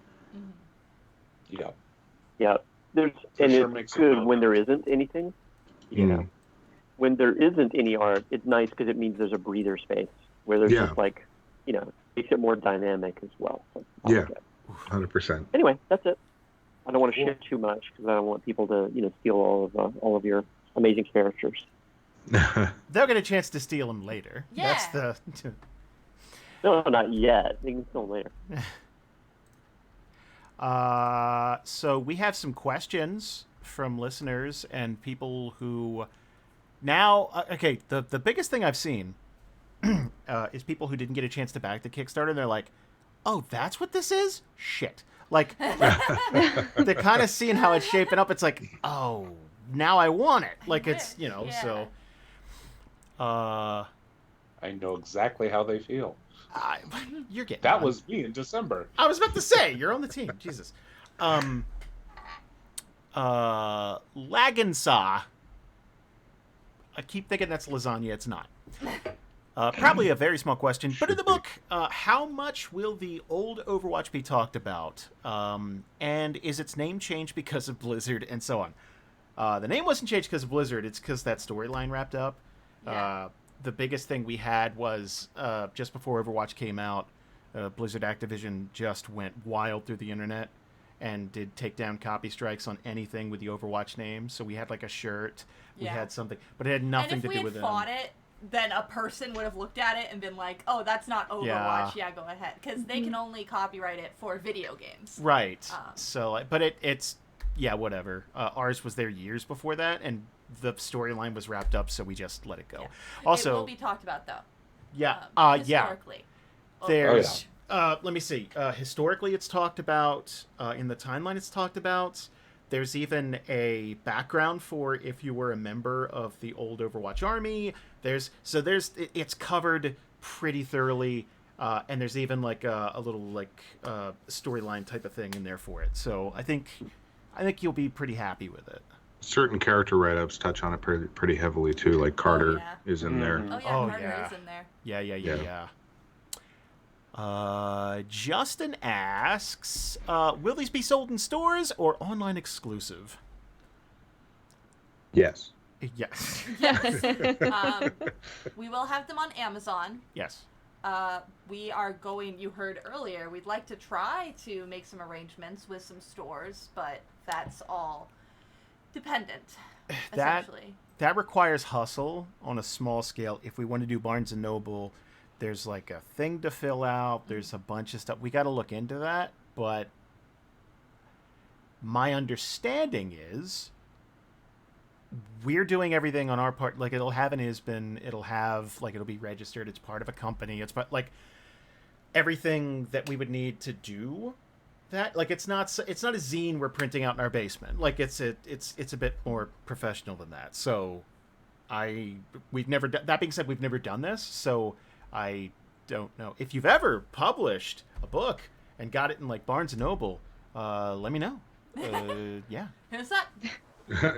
Yeah. Yeah. It's good when there isn't anything. When there isn't any art, it's nice because it means there's a breather space where there's just like, makes it more dynamic as well. So 100%. Anyway, that's it. I don't want to share too much because I don't want people to, steal all of your amazing characters. They'll get a chance to steal them later. Yeah. That's the. No, not yet. They can steal them later. So we have some questions from listeners and people who now, okay, the biggest thing I've seen is people who didn't get a chance to back the Kickstarter. And they're like, oh, that's what this is? Shit. Like, they're kind of seeing how it's shaping up. It's like, oh, now I want it. Like, it's, so. I know exactly how they feel. You're getting that was me in December. I was about to say, you're on the team. Jesus. Lagansaw. I keep thinking that's lasagna. It's not. Probably a very small question. But in the book, how much will the old Overwatch be talked about? And is its name changed because of Blizzard and so on? The name wasn't changed because of Blizzard. It's because that storyline wrapped up. Yeah. The biggest thing we had was just before Overwatch came out, Blizzard Activision just went wild through the internet and did take down copy strikes on anything with the Overwatch name. So we had like a shirt, we had something, but it had nothing to do with it. And if we had fought it, then a person would have looked at it and been like, "Oh, that's not Overwatch. Yeah, go ahead," because they can only copyright it for video games. Right. So, but it's whatever. Ours was there years before that, and the storyline was wrapped up, so we just let it go. Yeah. Also, it will be talked about though. Historically. There's let me see. Historically, it's talked about. In the timeline, it's talked about. There's even a background for if you were a member of the old Overwatch army. It's covered pretty thoroughly, and there's even like a little storyline type of thing in there for it. So I think you'll be pretty happy with it. Certain character write-ups touch on it pretty heavily too. Like Carter is in there. Oh yeah, Carter is in there. Yeah. Justin asks, will these be sold in stores or online exclusive? Yes. Yes. Yes. We will have them on Amazon. Yes. We are going, you heard earlier, we'd like to try to make some arrangements with some stores, but that's all dependent, essentially. That requires hustle on a small scale. If we want to do Barnes & Noble, there's like a thing to fill out. There's a bunch of stuff. We got to look into that, but my understanding is we're doing everything on our part. Like, it'll have an ISBN, it'll be registered, it's part of a company, like everything that we would need to do that. Like, it's not a zine we're printing out in our basement. Like, it's a bit more professional than that. So we've never done that. Being said, we've never done this, so I don't know. If you've ever published a book and got it in like Barnes & Noble, let me know. Yeah. Who's that?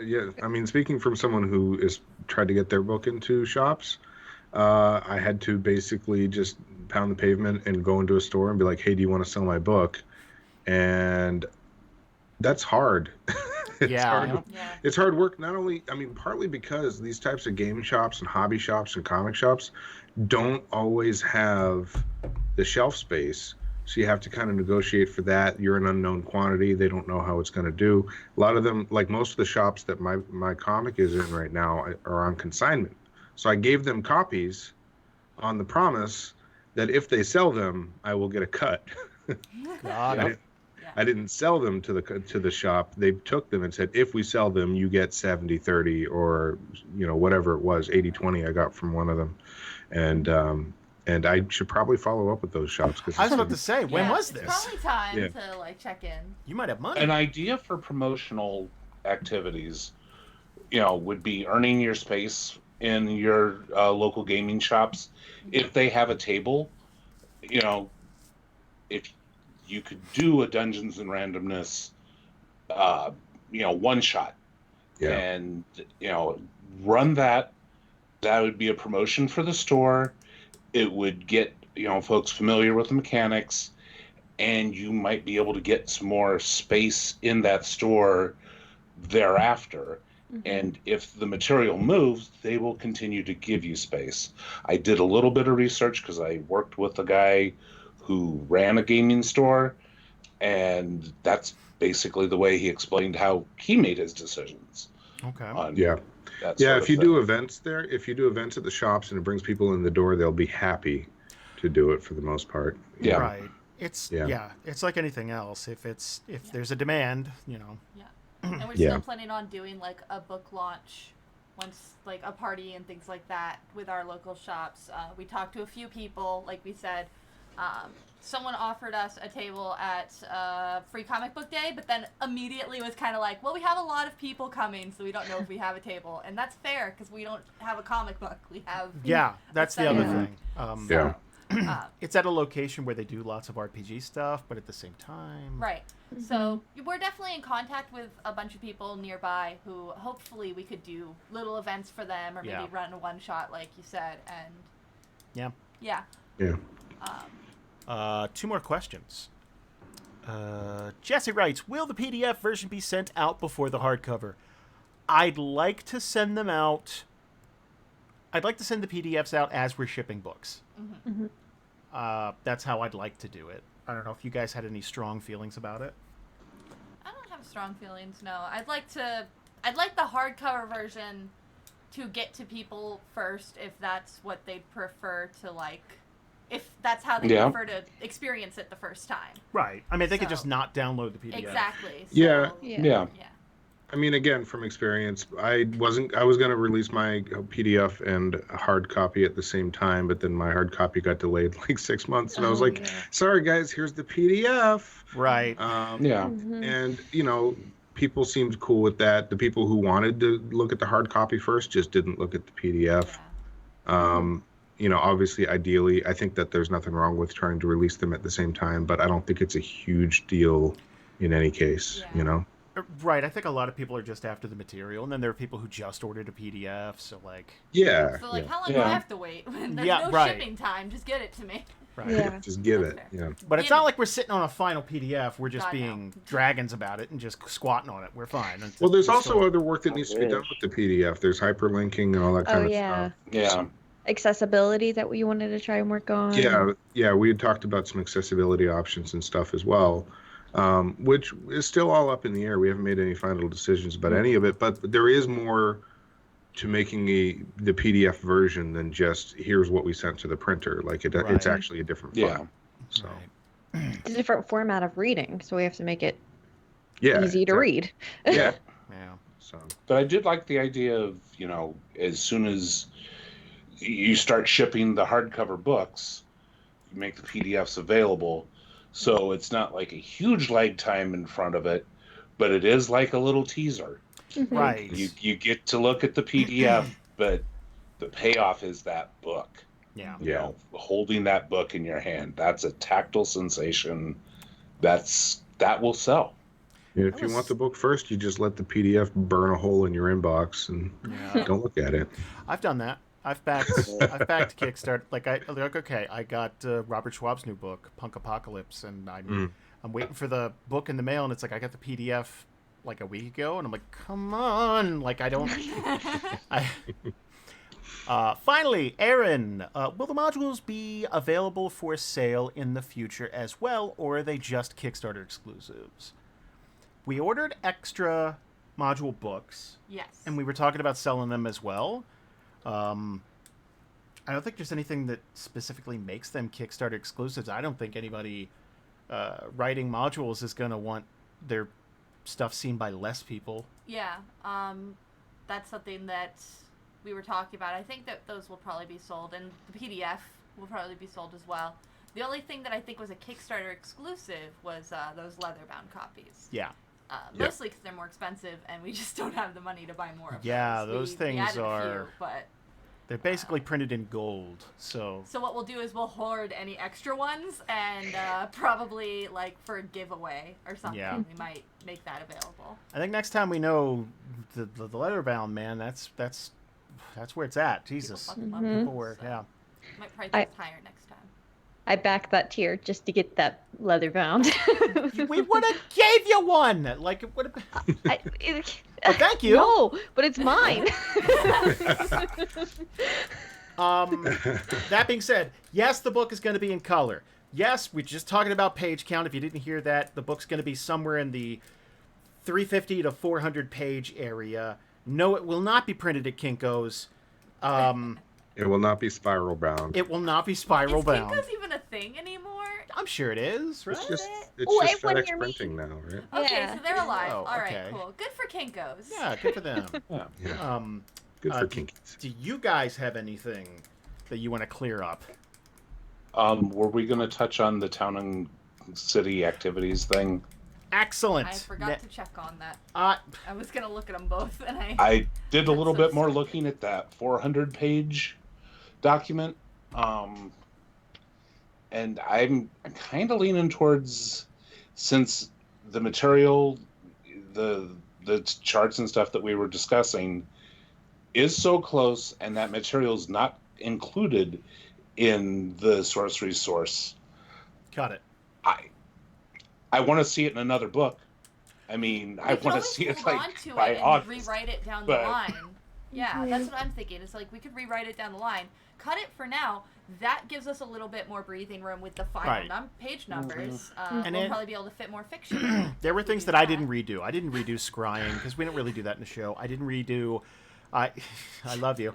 Yeah, I mean, speaking from someone who is tried to get their book into shops, I had to basically just pound the pavement and go into a store and be like, "Hey, do you want to sell my book?" And that's hard. It's hard work. Not only, I mean, partly because these types of game shops and hobby shops and comic shops don't always have the shelf space. So you have to kind of negotiate for that. You're an unknown quantity. They don't know how it's going to do. A lot of them, like most of the shops that my comic is in right now, are on consignment. So I gave them copies on the promise that if they sell them, I will get a cut. I didn't sell them to the shop. They took them and said, if we sell them, you get 70-30 or, whatever it was, 80-20 I got from one of them. And I should probably follow up with those shops. I was about to say, when was this? It's probably time to check in. You might have money. An idea for promotional activities, would be earning your space in your local gaming shops. If they have a table, if you could do a Dungeons and Randomness, one shot, and run that. That would be a promotion for the store. It would get folks familiar with the mechanics, and you might be able to get some more space in that store thereafter. Mm-hmm. And if the material moves, they will continue to give you space. I did a little bit of research because I worked with a guy who ran a gaming store, and that's basically the way he explained how he made his decisions. Okay. If you do events there, if you do events at the shops and it brings people in the door, they'll be happy to do it for the most part. Yeah. Right. It's it's like anything else. If there's a demand, Yeah. And we're still planning on doing like a book launch once, like a party and things like that with our local shops. We talked to a few people, like we said. Someone offered us a table at Free Comic Book Day, but then immediately was kind of like, well, we have a lot of people coming, so we don't know if we have a table. And that's fair, because we don't have a comic book. We have... Yeah, that's the other thing. It's at a location where they do lots of RPG stuff, but at the same time... Right. Mm-hmm. So we're definitely in contact with a bunch of people nearby who hopefully we could do little events for them, or maybe run a one-shot, like you said, and... Yeah. Two more questions. Jesse writes, will the PDF version be sent out before the hardcover? I'd like to send them out. I'd like to send the PDFs out as we're shipping books. Mm-hmm. That's how I'd like to do it. I don't know if you guys had any strong feelings about it. I don't have strong feelings, no. I'd like the hardcover version to get to people first if that's what they'd prefer to like. If that's how they prefer to experience it the first time. Right. I mean, they could just not download the PDF. Exactly. So, yeah. I mean, again, from experience, I was going to release my PDF and a hard copy at the same time, but then my hard copy got delayed like 6 months, and I was like, sorry, guys, here's the PDF. Right. And, people seemed cool with that. The people who wanted to look at the hard copy first just didn't look at the PDF. Obviously, ideally, I think that there's nothing wrong with trying to release them at the same time, but I don't think it's a huge deal in any case, Right. I think a lot of people are just after the material, and then there are people who just ordered a PDF, so like... Yeah. So, how long do I have to wait? When there's no shipping time, just get it to me. Right. Yeah. Just give That's it. fair. Yeah. But it's not like we're sitting on a final PDF. We're just God, no. being dragons about it and just squatting on it. We're fine. Well, there's We're also still- other work that needs to be done with the PDF. There's hyperlinking and all that kind Oh of yeah. stuff. Yeah. Accessibility that we wanted to try and work on. Yeah, we had talked about some accessibility options and stuff as well, which is still all up in the air. We haven't made any final decisions about any of it, but there is more to making the PDF version than just here's what we sent to the printer. Like it's Right. actually a different Yeah. file. So Right. It's a different format of reading, so we have to make it yeah, easy to read. Yeah. Yeah. So But I did like the idea of, as soon as you start shipping the hardcover books, you make the PDFs available. So it's not like a huge lag time in front of it, but it is like a little teaser. Mhm. Right. You get to look at the PDF, but the payoff is that book. Yeah. Yeah. Holding that book in your hand. That's a tactile sensation. That will sell. and if you want the book first, you just let the PDF burn a hole in your inbox and Yeah. don't look at it. I've done that. I've backed Kickstarter. I got Robert Schwab's new book, Punk Apocalypse, and I'm waiting for the book in the mail, and it's like I got the PDF like a week ago, and I'm like, come on, like I don't. Finally, Aaron, will the modules be available for sale in the future as well, or are they just Kickstarter exclusives? We ordered extra module books. Yes. And we were talking about selling them as well. I don't think there's anything that specifically makes them Kickstarter exclusives. I don't think anybody writing modules is going to want their stuff seen by less people. Yeah, that's something that we were talking about. I think that those will probably be sold, and the PDF will probably be sold as well. The only thing that I think was a Kickstarter exclusive was those leather-bound copies. Yeah. Mostly because they're more expensive, and we just don't have the money to buy more of Yeah, those. those things we added are- a few, but They're basically printed in gold, so... So what we'll do is we'll hoard any extra ones, and probably, like, for a giveaway or something, Yeah. we might make that available. I think next time we know the leather-bound, man, that's where it's at. Jesus. People fucking love Mhm. it, People were, so yeah. Might price I- it higher next time. I backed that tier just to get that leather bound. We would have gave you one! Like, it would have... Oh, thank you! No, but it's mine. That being said, yes, the book is going to be in color. Yes, we're just talking about page count. If you didn't hear that, the book's going to be somewhere in the 350 to 400 page area. No, it will not be printed at Kinko's. It will not be spiral bound. It will not be spiral Is bound. Kinko's even a thing anymore? I'm sure it is, right? It's just Oh, just it went FedEx near me. printing now, right? Okay, Yeah. so they're alive. Oh, All right, okay. cool. Good for Kinko's. Yeah, good for them. Yeah. Good for do, kinkies. do you guys have anything that you want to clear up? Were we going to touch on the town and city activities thing? Excellent. I forgot to check on that. Uh, I was gonna look at them both, and I did a little That's so bit more sick. looking at that 400-page document, and I'm kind of leaning towards, since the material, the charts and stuff that we were discussing is so close, and that material is not included in the source resource. got it. I want to see it in another book. I mean, I we can want to always see it hold on like to by it and August. rewrite it down but- the line. Yeah, Mhm. that's what I'm thinking. It's like we could rewrite it down the line. Cut it for now. That gives us a little bit more breathing room with the final Right. page numbers. And We'll it- probably be able to fit more fiction. There were if we things do that I didn't redo. I didn't redo scrying because we didn't really do that in the show. I didn't redo. I love you.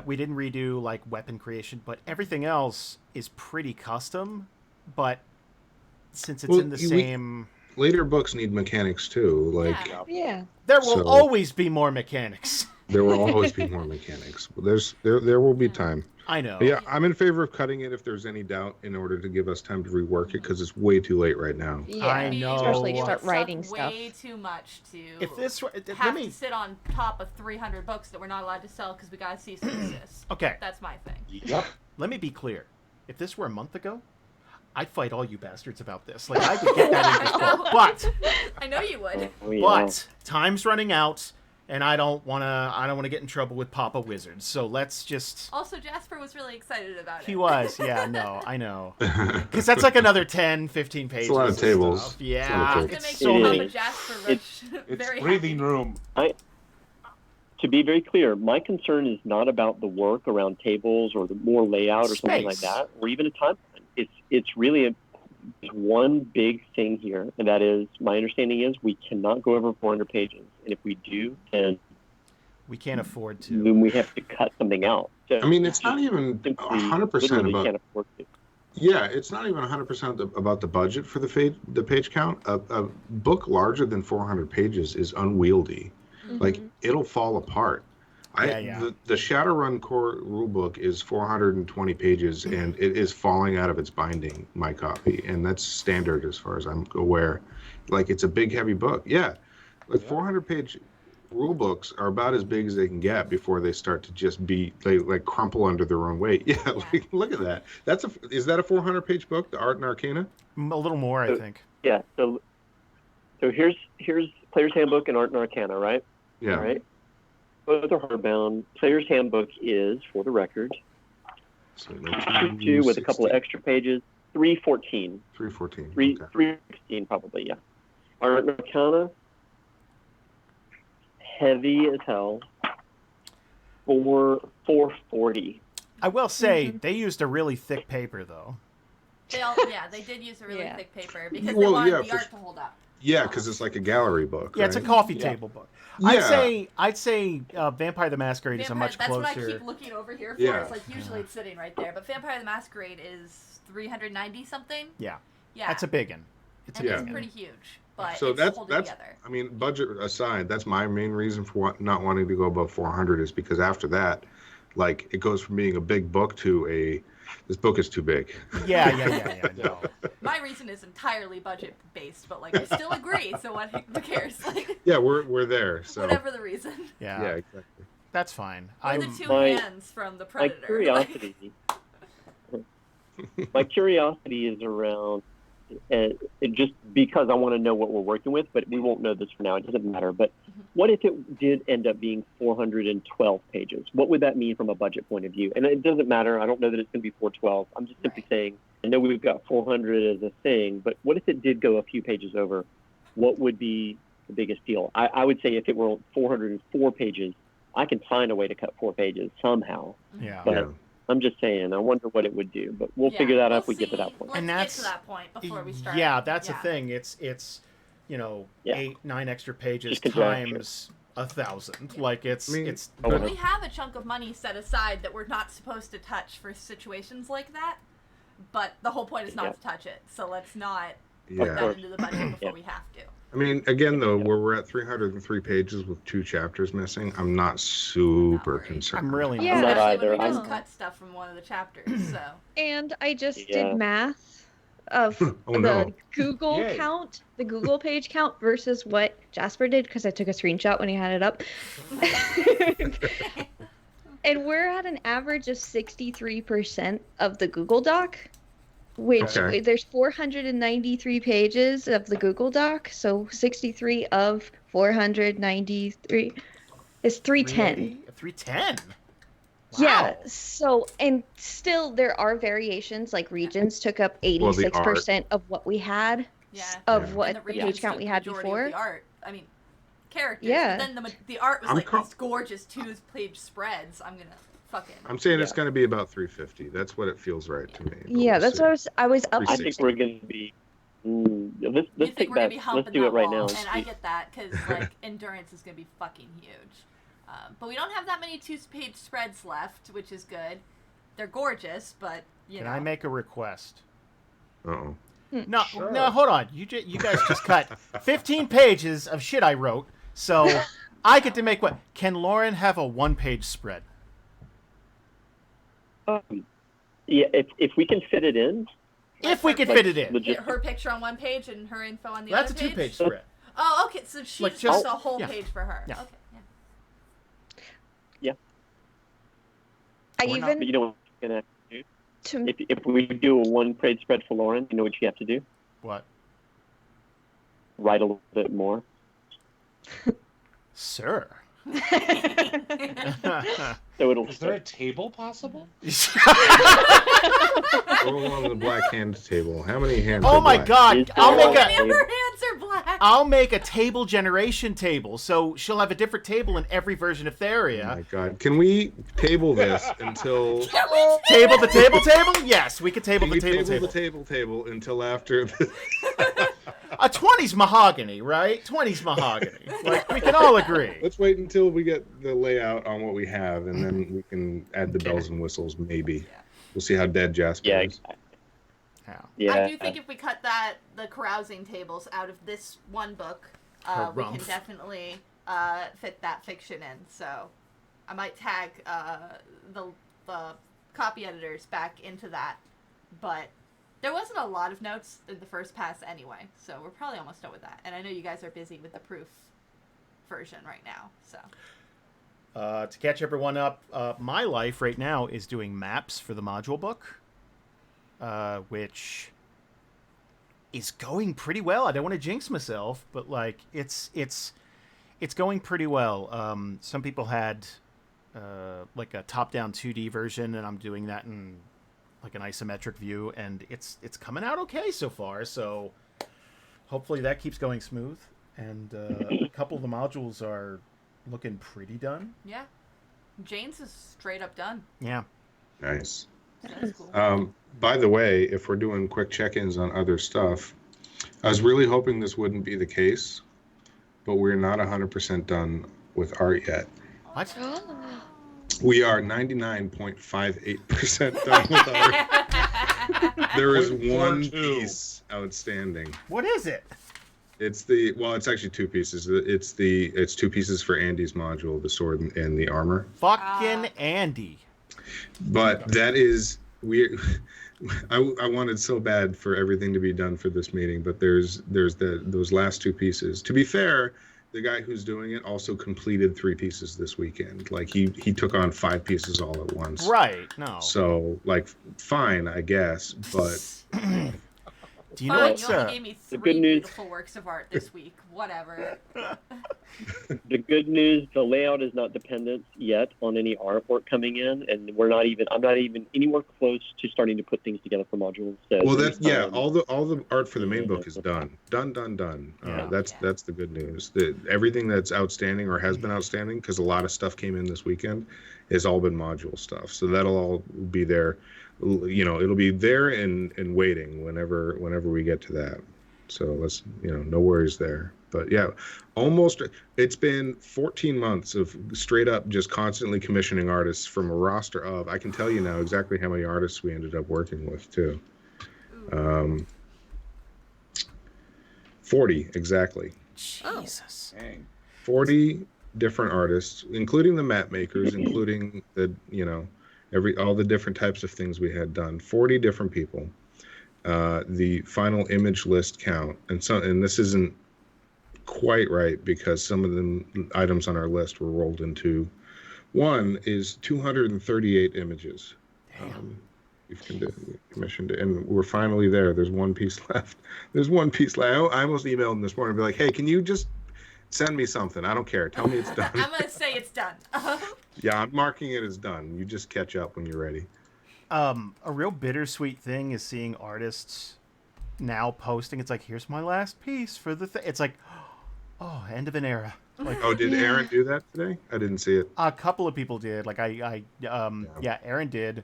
We didn't redo like weapon creation, but everything else is pretty custom. But since it's Well, in the we- same, Later books need mechanics too. Like Yeah. Yeah. there will So- always be more mechanics. there will always be more mechanics. There will be time. I know. But yeah, I'm in favor of cutting it if there's any doubt in order to give us time to rework it because it's way too late right now. Yeah. I know. Especially It to would start suck writing stuff. way too much to If this were, let have me. to sit on top of 300 books that we're not allowed to sell because we got to cease and desist. Okay, That's my thing. Yep. let me be clear. If this were a month ago, I'd fight all you bastards about this. Like I could get that in this book. But I know you would. Oh, yeah. But time's running out, and I don't wanna get in trouble with Papa Wizard. So let's just. Also, Jasper was really excited about it. He was, yeah, no, I know, because that's like another 10, 15 pages. It's a lot of tables. Stuff. Yeah, It's a lot of It's it's gonna so make many. Papa Jasper rush It's very breathing happy. room. To be very clear, my concern is not about the work around tables or the more layout or something like Space. that, or even a timeline. It's really one big thing here, and that is my understanding is we cannot go over 400 pages, and if we do, then We can't afford to. then we have to cut something out. So I mean, it's not even simply 100% literally about. can't afford to. Yeah, it's not even 100% about the budget for the page count. A book larger than 400 pages is unwieldy. Like, it'll fall apart. Yeah. The Shadowrun core rulebook is 420 pages, and it is falling out of its binding, my copy, and that's standard as far as I'm aware. Like, it's a big, heavy book. Yeah, like 400-page rulebooks are about as big as they can get before they start to just be like crumple under their own weight. Yeah, like, look at that. Is that a 400-page book, The Art and Arcana? A little more, I think. Yeah. So here's Player's Handbook and Art and Arcana, right? Yeah. All right. Both are hardbound. Player's Handbook is, for the record, So 2 with a couple of extra pages, 314. 314. Okay. 316 probably, yeah. Art and Arcana, heavy as hell, 440. I will say they used a really thick paper though. They did use a really Yeah. thick paper because they Well, wanted yeah, the for art to hold up. Yeah, because it's like a gallery book. Yeah, it's a right? coffee Yeah. table book. Yeah. I'd say Vampire the Masquerade is a much That's what I closer. keep looking over here for. Yeah. It's like usually it's sitting right there, but Vampire the Masquerade is 390 something. Yeah, Yeah, that's a big one. It's a and big it's one. pretty huge, but So it's that's holding together. I mean, budget aside, that's my main reason for not wanting to go above 400 is because after that, like, it goes from being a big book to this book is too big. Yeah. No. My reason is entirely budget based, but like I still agree. So who cares? Like Yeah, we're there. So whatever the reason. Yeah, yeah, exactly. that's fine. We're the I'm two My- hands from the My predator. curiosity, my curiosity is around just because I want to know what we're working with, but we won't know this for now. It doesn't matter. But what if it did end up being 412 pages? What would that mean from a budget point of view? And it doesn't matter. I don't know that it's going to be 412. I'm just simply saying, I know we've got 400 as a thing, but what if it did go a few pages over? What would be the biggest deal? I would say if it were 404 pages, I can find a way to cut 4 pages somehow. yeah. But Yeah. I'm just saying, I wonder what it would do. But we'll figure that out if we get to that point. Let's And get that's- to that point before we start. Yeah, that's the thing. It's 8, 9 extra pages Just conjecture. times 1,000. Like it's I mean- it's Oh, good. We have a chunk of money set aside that we're not supposed to touch for situations like that, but the whole point is not Yeah. to touch it. So let's not put Yeah. that course. into the budget before Yeah. we have to. I mean, again, though, where we're at 303 pages with 2 chapters missing, I'm not super worried. concerned. I'm really Yeah. I'm not Especially when either. we just I'm- cut stuff from one of the chapters. So And I just Yeah. did math of Oh, the no. Google Yay. count, the Google page count versus what Jasper did because I took a screenshot when he had it up. And we're at an average of 63% of the Google Doc, which Okay. there's 493 pages of the Google Doc, so 63 of 493 is 310. 310. Yeah, so, and still there are variations, like regions took up 86% of what we had, yeah, of Yeah. what and the regions page count took we the had majority before. Of the art. I mean, characters. Yeah. But then the art was I'm like co- these gorgeous 2-page spreads. I'm gonna fucking. I'm saying it's Yeah. going to be about 350. That's what it feels right to me. But Yeah, we'll that's see. what I was up I Pretty think sick. we're going to be. Let's You take think we're gonna that. be Let's humping do that it right wall, now. and I get that because like endurance is gonna be fucking huge. But we don't have that many 2-page spreads left, which is good. They're gorgeous, but you Can know. I make a request? Uh-oh. No, Sure. no, hold on. You guys just cut 15 pages of shit I wrote, so I get to make what? Can Lauren have a 1-page spread? Yeah, if we can fit it in. If we could fit it in. Get her picture on one page and her info on the That's a other page. 2-page spread. Oh, okay. So she's Like, just just- a whole yeah. page for her. Yeah. Okay. Yeah. I Or not, even But you know what you're going to have to to do? If we do a 1-page spread for Lauren, you know what you have to do? What? Write a little bit more. Sir. So it'll Is there a table possible? Roll on the black hand table. How many hands? Oh are my black? God! How many of her hands are black? I'll make a table generation table, so she'll have a different table in every version of Oh Theria. my God! Can we table this until? Table the table table? Yes, we could table Can the we table table table. the table until after? A 20's mahogany, right? 20's mahogany. Like, we can all agree. Let's wait until we get the layout on what we have, and then we can add the bells and whistles. Maybe we'll see how dead Jasper is. Yeah. I do think if we cut the carousing tables out of this one book, we can definitely fit that fiction in. So I might tag the copy editors back into that. But there wasn't a lot of notes in the first pass anyway, so we're probably almost done with that. And I know you guys are busy with the proof version right now, so. To catch everyone up, my life right now is doing maps for the module book, which is going pretty well. I don't want to jinx myself, but like it's going pretty well. Some people had like a top-down 2D version, and I'm doing that in like an isometric view, and it's coming out okay so far. So hopefully that keeps going smooth. And a couple of the modules are looking pretty done. Yeah, Jane's is straight up done. Yeah. Nice. That's cool. By the way, if we're doing quick check-ins on other stuff, I was really hoping this wouldn't be the case, but we're not 100% done with art yet. What? We are 99.58% done with art. There is one piece outstanding. What is it? It's actually two pieces. It's two pieces for Andy's module, the sword and the armor. Fucking Andy. But that is weird. I wanted so bad for everything to be done for this meeting, but there's those last two pieces. To be fair, the guy who's doing it also completed 3 pieces this weekend. Like he took on 5 pieces all at once. Right. No. So like fine, I guess, but do you know what's you only gave me 3 beautiful works of art this week. Whatever. The good news, the layout is not dependent yet on any artwork coming in, and I'm not even anywhere close to starting to put things together for modules. So well, all the art for the main book is done. Yeah. That's the good news. Everything that's outstanding or has been outstanding, because a lot of stuff came in this weekend, has all been module stuff. So that'll all be there. You know, it'll be there and waiting whenever we get to that. So let's, no worries there. But yeah, it's been 14 months of straight up just constantly commissioning artists from a roster of, I can tell you now exactly how many artists we ended up working with too. 40 exactly. Jesus. 40 different artists, including the map makers, including the, all the different types of things we had done. 40 different people. The final image list count, and this isn't quite right because some of the items on our list were rolled into one is 238 images. We've commissioned it, and we're finally there. There's one piece left. I almost emailed him this morning and be like, hey, can you just send me something? I don't care. Tell me it's done. I'm going to say it's done. Yeah, I'm marking it as done. You just catch up when you're ready. A real bittersweet thing is seeing artists now posting. It's like, here's my last piece for the thing. It's like, oh, end of an era. Like, did Aaron do that today? I didn't see it. A couple of people did. Like Aaron did.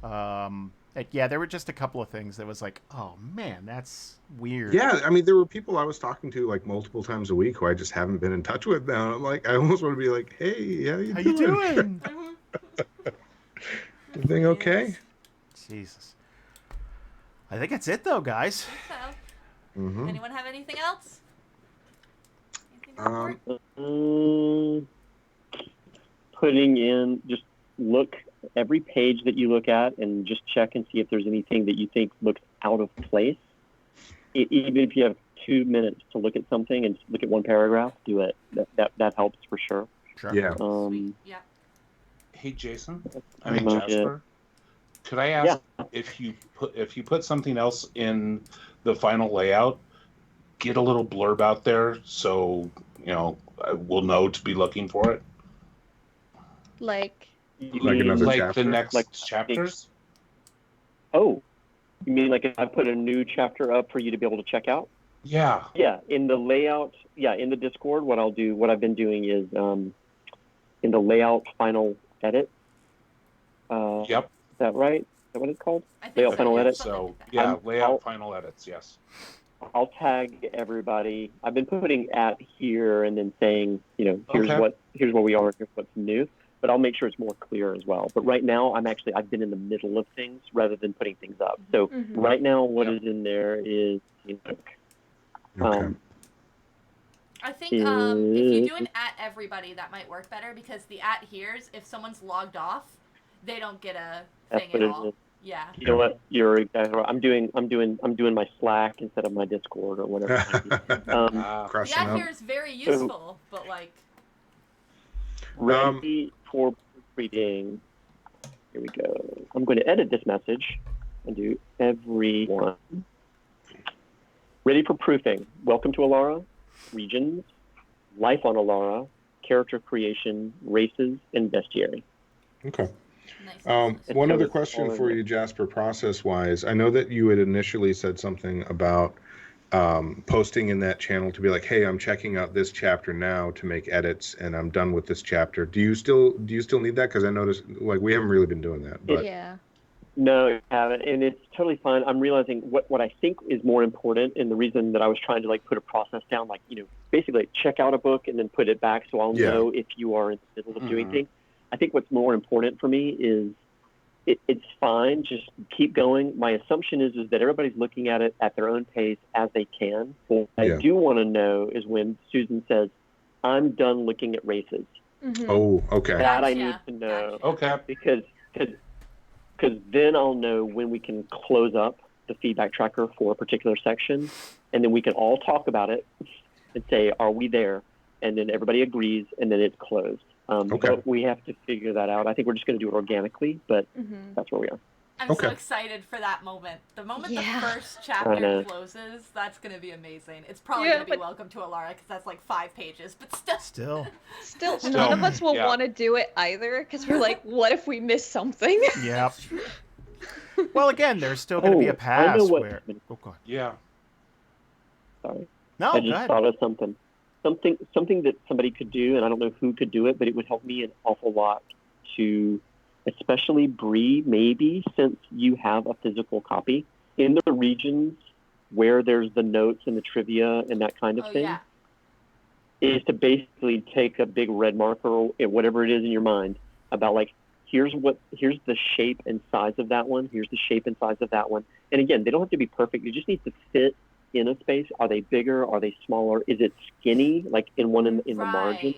There were just a couple of things that was like, oh man, that's weird. Yeah, I mean, there were people I was talking to like multiple times a week who I just haven't been in touch with now. I'm like, I almost want to be like, hey, how you doing? Everything okay? Jesus. I think that's it though, guys. So, anyone have anything else? Putting in, just look every page that you look at and just check and see if there's anything that you think looks out of place. Even if you have 2 minutes to look at something and look at one paragraph, do it. That helps for sure. Sure. Yeah. Yeah. Hey, Jason. Jasper. Could I ask if you put something else in the final layout, get a little blurb out there so we'll know to be looking for it. Like, You Like mean, another Like chapter? the next Like- chapters? oh, you mean like if I put a new chapter up for you to be able to check out? Yeah. Yeah, in the layout, in the Discord, what I've been doing is in the layout final edit. Yep. Is that right? Is that what it's called? I think Layout so, final yeah, edit? something So like that. yeah, I'll- layout final edits. Yes. I'll tag everybody. I've been putting at here and then saying, here's Okay. here's where we are, here's what's new. But I'll make sure it's more clear as well. But right now, I've been in the middle of things rather than putting things up. So right now, what is in there is, Okay. I think if you do an at everybody, that might work better because the at here's, if someone's logged off, they don't get a That's thing what at it all. is. Yeah. You know what? You're exactly right. I'm doing my Slack instead of my Discord or whatever. Ah, The Crushing at up. here is very useful, but like. Ready for reading. Here we go. I'm going to edit this message and do everyone. Ready for proofing. Welcome to Alara, regions, life on Alara, character creation, races, and bestiary. Okay. Nice. One So other it's question all in for there. you, Jasper, process-wise. I know that you had initially said something about posting in that channel to be like, "Hey, I'm checking out this chapter now to make edits, and I'm done with this chapter." Do you still need that? Because I noticed like we haven't really been doing that. But yeah. No, you haven't, and it's totally fine. I'm realizing what I think is more important, and the reason that I was trying to like put a process down, like basically check out a book and then put it back, so I'll know if you are in the middle of doing things. I think what's more important for me is it's fine, just keep going. My assumption is that everybody's looking at it at their own pace as they can. What I do want to know is when Susan says, "I'm done looking at races." Oh, okay. That I need to know. okay. Because then I'll know when we can close up the feedback tracker for a particular section, and then we can all talk about it and say, are we there? And then everybody agrees, and then it's closed. But we have to figure that out. I think we're just going to do it organically, but that's where we are. I'm so excited for that moment. The moment the first chapter closes, that's going to be amazing. It's probably going to be Welcome to Alara because that's like 5 pages, but still. None of us will want to do it either because we're like, what if we miss something? Yep. Well, again, there's still going to be a pass where. Oh God. Yeah. Sorry. No, I just thought of something that somebody could do, and I don't know who could do it, but it would help me an awful lot to, especially Bree, maybe since you have a physical copy in the regions where there's the notes and the trivia and that kind of thing. Yeah. Is to basically take a big red marker or whatever it is in your mind about like, here's the shape and size of that one. Here's the shape and size of that one. And again, they don't have to be perfect. You just need to fit in a space. Are they bigger? Are they smaller? Is it skinny, like in one in the margin?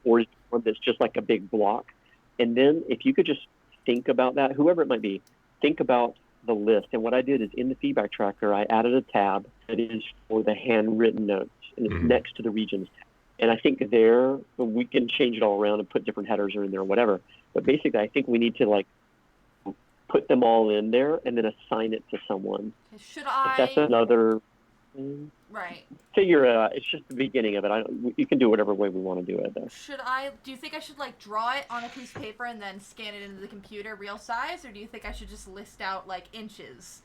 Or is it one that's just like a big block? And then if you could just think about that, whoever it might be, think about the list. And what I did is in the feedback tracker, I added a tab that is for the handwritten notes, and it's next to the regions tab. And I think there, we can change it all around and put different headers in there or whatever. But basically, I think we need to like put them all in there and then assign it to someone. Should That's another figure it out. It's just the beginning of it. You can do whatever way we want to do it, though. Do you think I should like draw it on a piece of paper and then scan it into the computer real size, or do you think I should just list out like inches?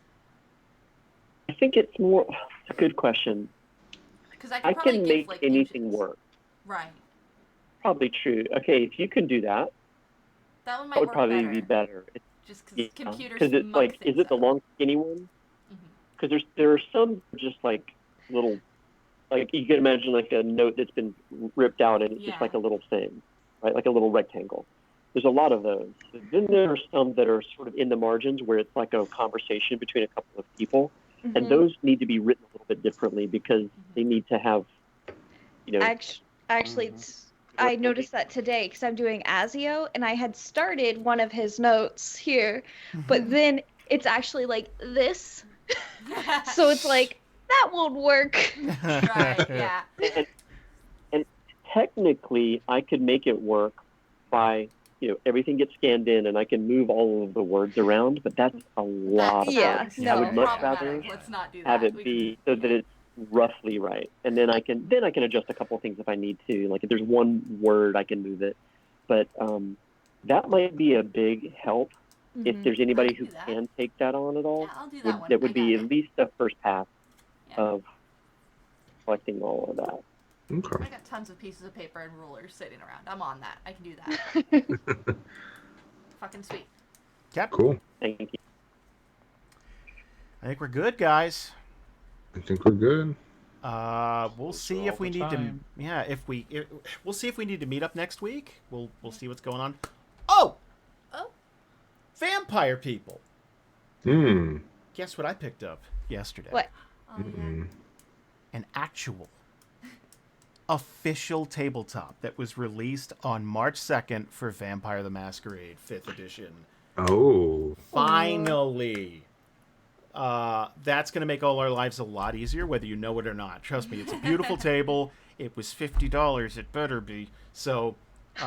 I think it's more. It's a good question. Because I can make like anything inches. work. Right. Probably true. Okay, if you can do that, that one might that would work probably better. be better. Just because computers. Because it's like, is it the long skinny one? Because there are some just like little, like you can imagine like a note that's been ripped out and it's just like a little thing, right? Like a little rectangle. There's a lot of those. Then there are some that are sort of in the margins where it's like a conversation between a couple of people, and those need to be written a little bit differently because they need to have, Actually, I noticed that today because I'm doing Azio, and I had started one of his notes here, but then it's actually like this. So it's like, that won't work. Right, yeah. And technically, I could make it work by, everything gets scanned in and I can move all of the words around, but that's a lot of words. No. I would much rather Let's not do that. have it be so that it's roughly right. And then I can adjust a couple of things if I need to. Like if there's one word, I can move it. But that might be a big help if Mhm. there's anybody I can who do that. can take that on at all. Yeah, I'll do that one. That would I be got at it. least the first pass Yeah. of collecting all of that. Okay. I got tons of pieces of paper and rulers sitting around. I'm on that. I can do that. Fucking sweet. Yep. Cool. Thank you. I think we're good, guys. I think we're good. We'll Those see are if all we the need to. time. Yeah, we'll see if we need to meet up next week. We'll see what's going on. Oh, Oh, vampire people. Hmm. Guess what I picked up yesterday? What? oh yeah. Mm. An actual official tabletop that was released on March 2nd for Vampire the Masquerade 5th edition. Oh. Finally. That's going to make all our lives a lot easier, whether you know it or not. Trust me, it's a beautiful table. It was $50. It better be. So, It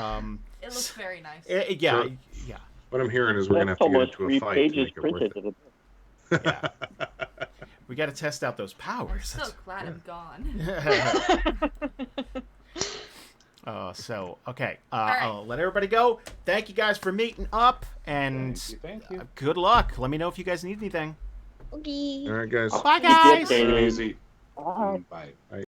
looks very nice. yeah, So- yeah, What I'm hearing is we're gonna have That's to get almost into a 3 fight to pages make it worth printed. it. yeah. We got to test out those I'm powers. so glad I'm gone. So okay. right. I'll let everybody go. Thank you guys for meeting up, and Thank you. good luck. Let me know if you guys need anything. Okay. All right, guys. Bye, Yes, guys. Danny. Easy. Bye. Bye.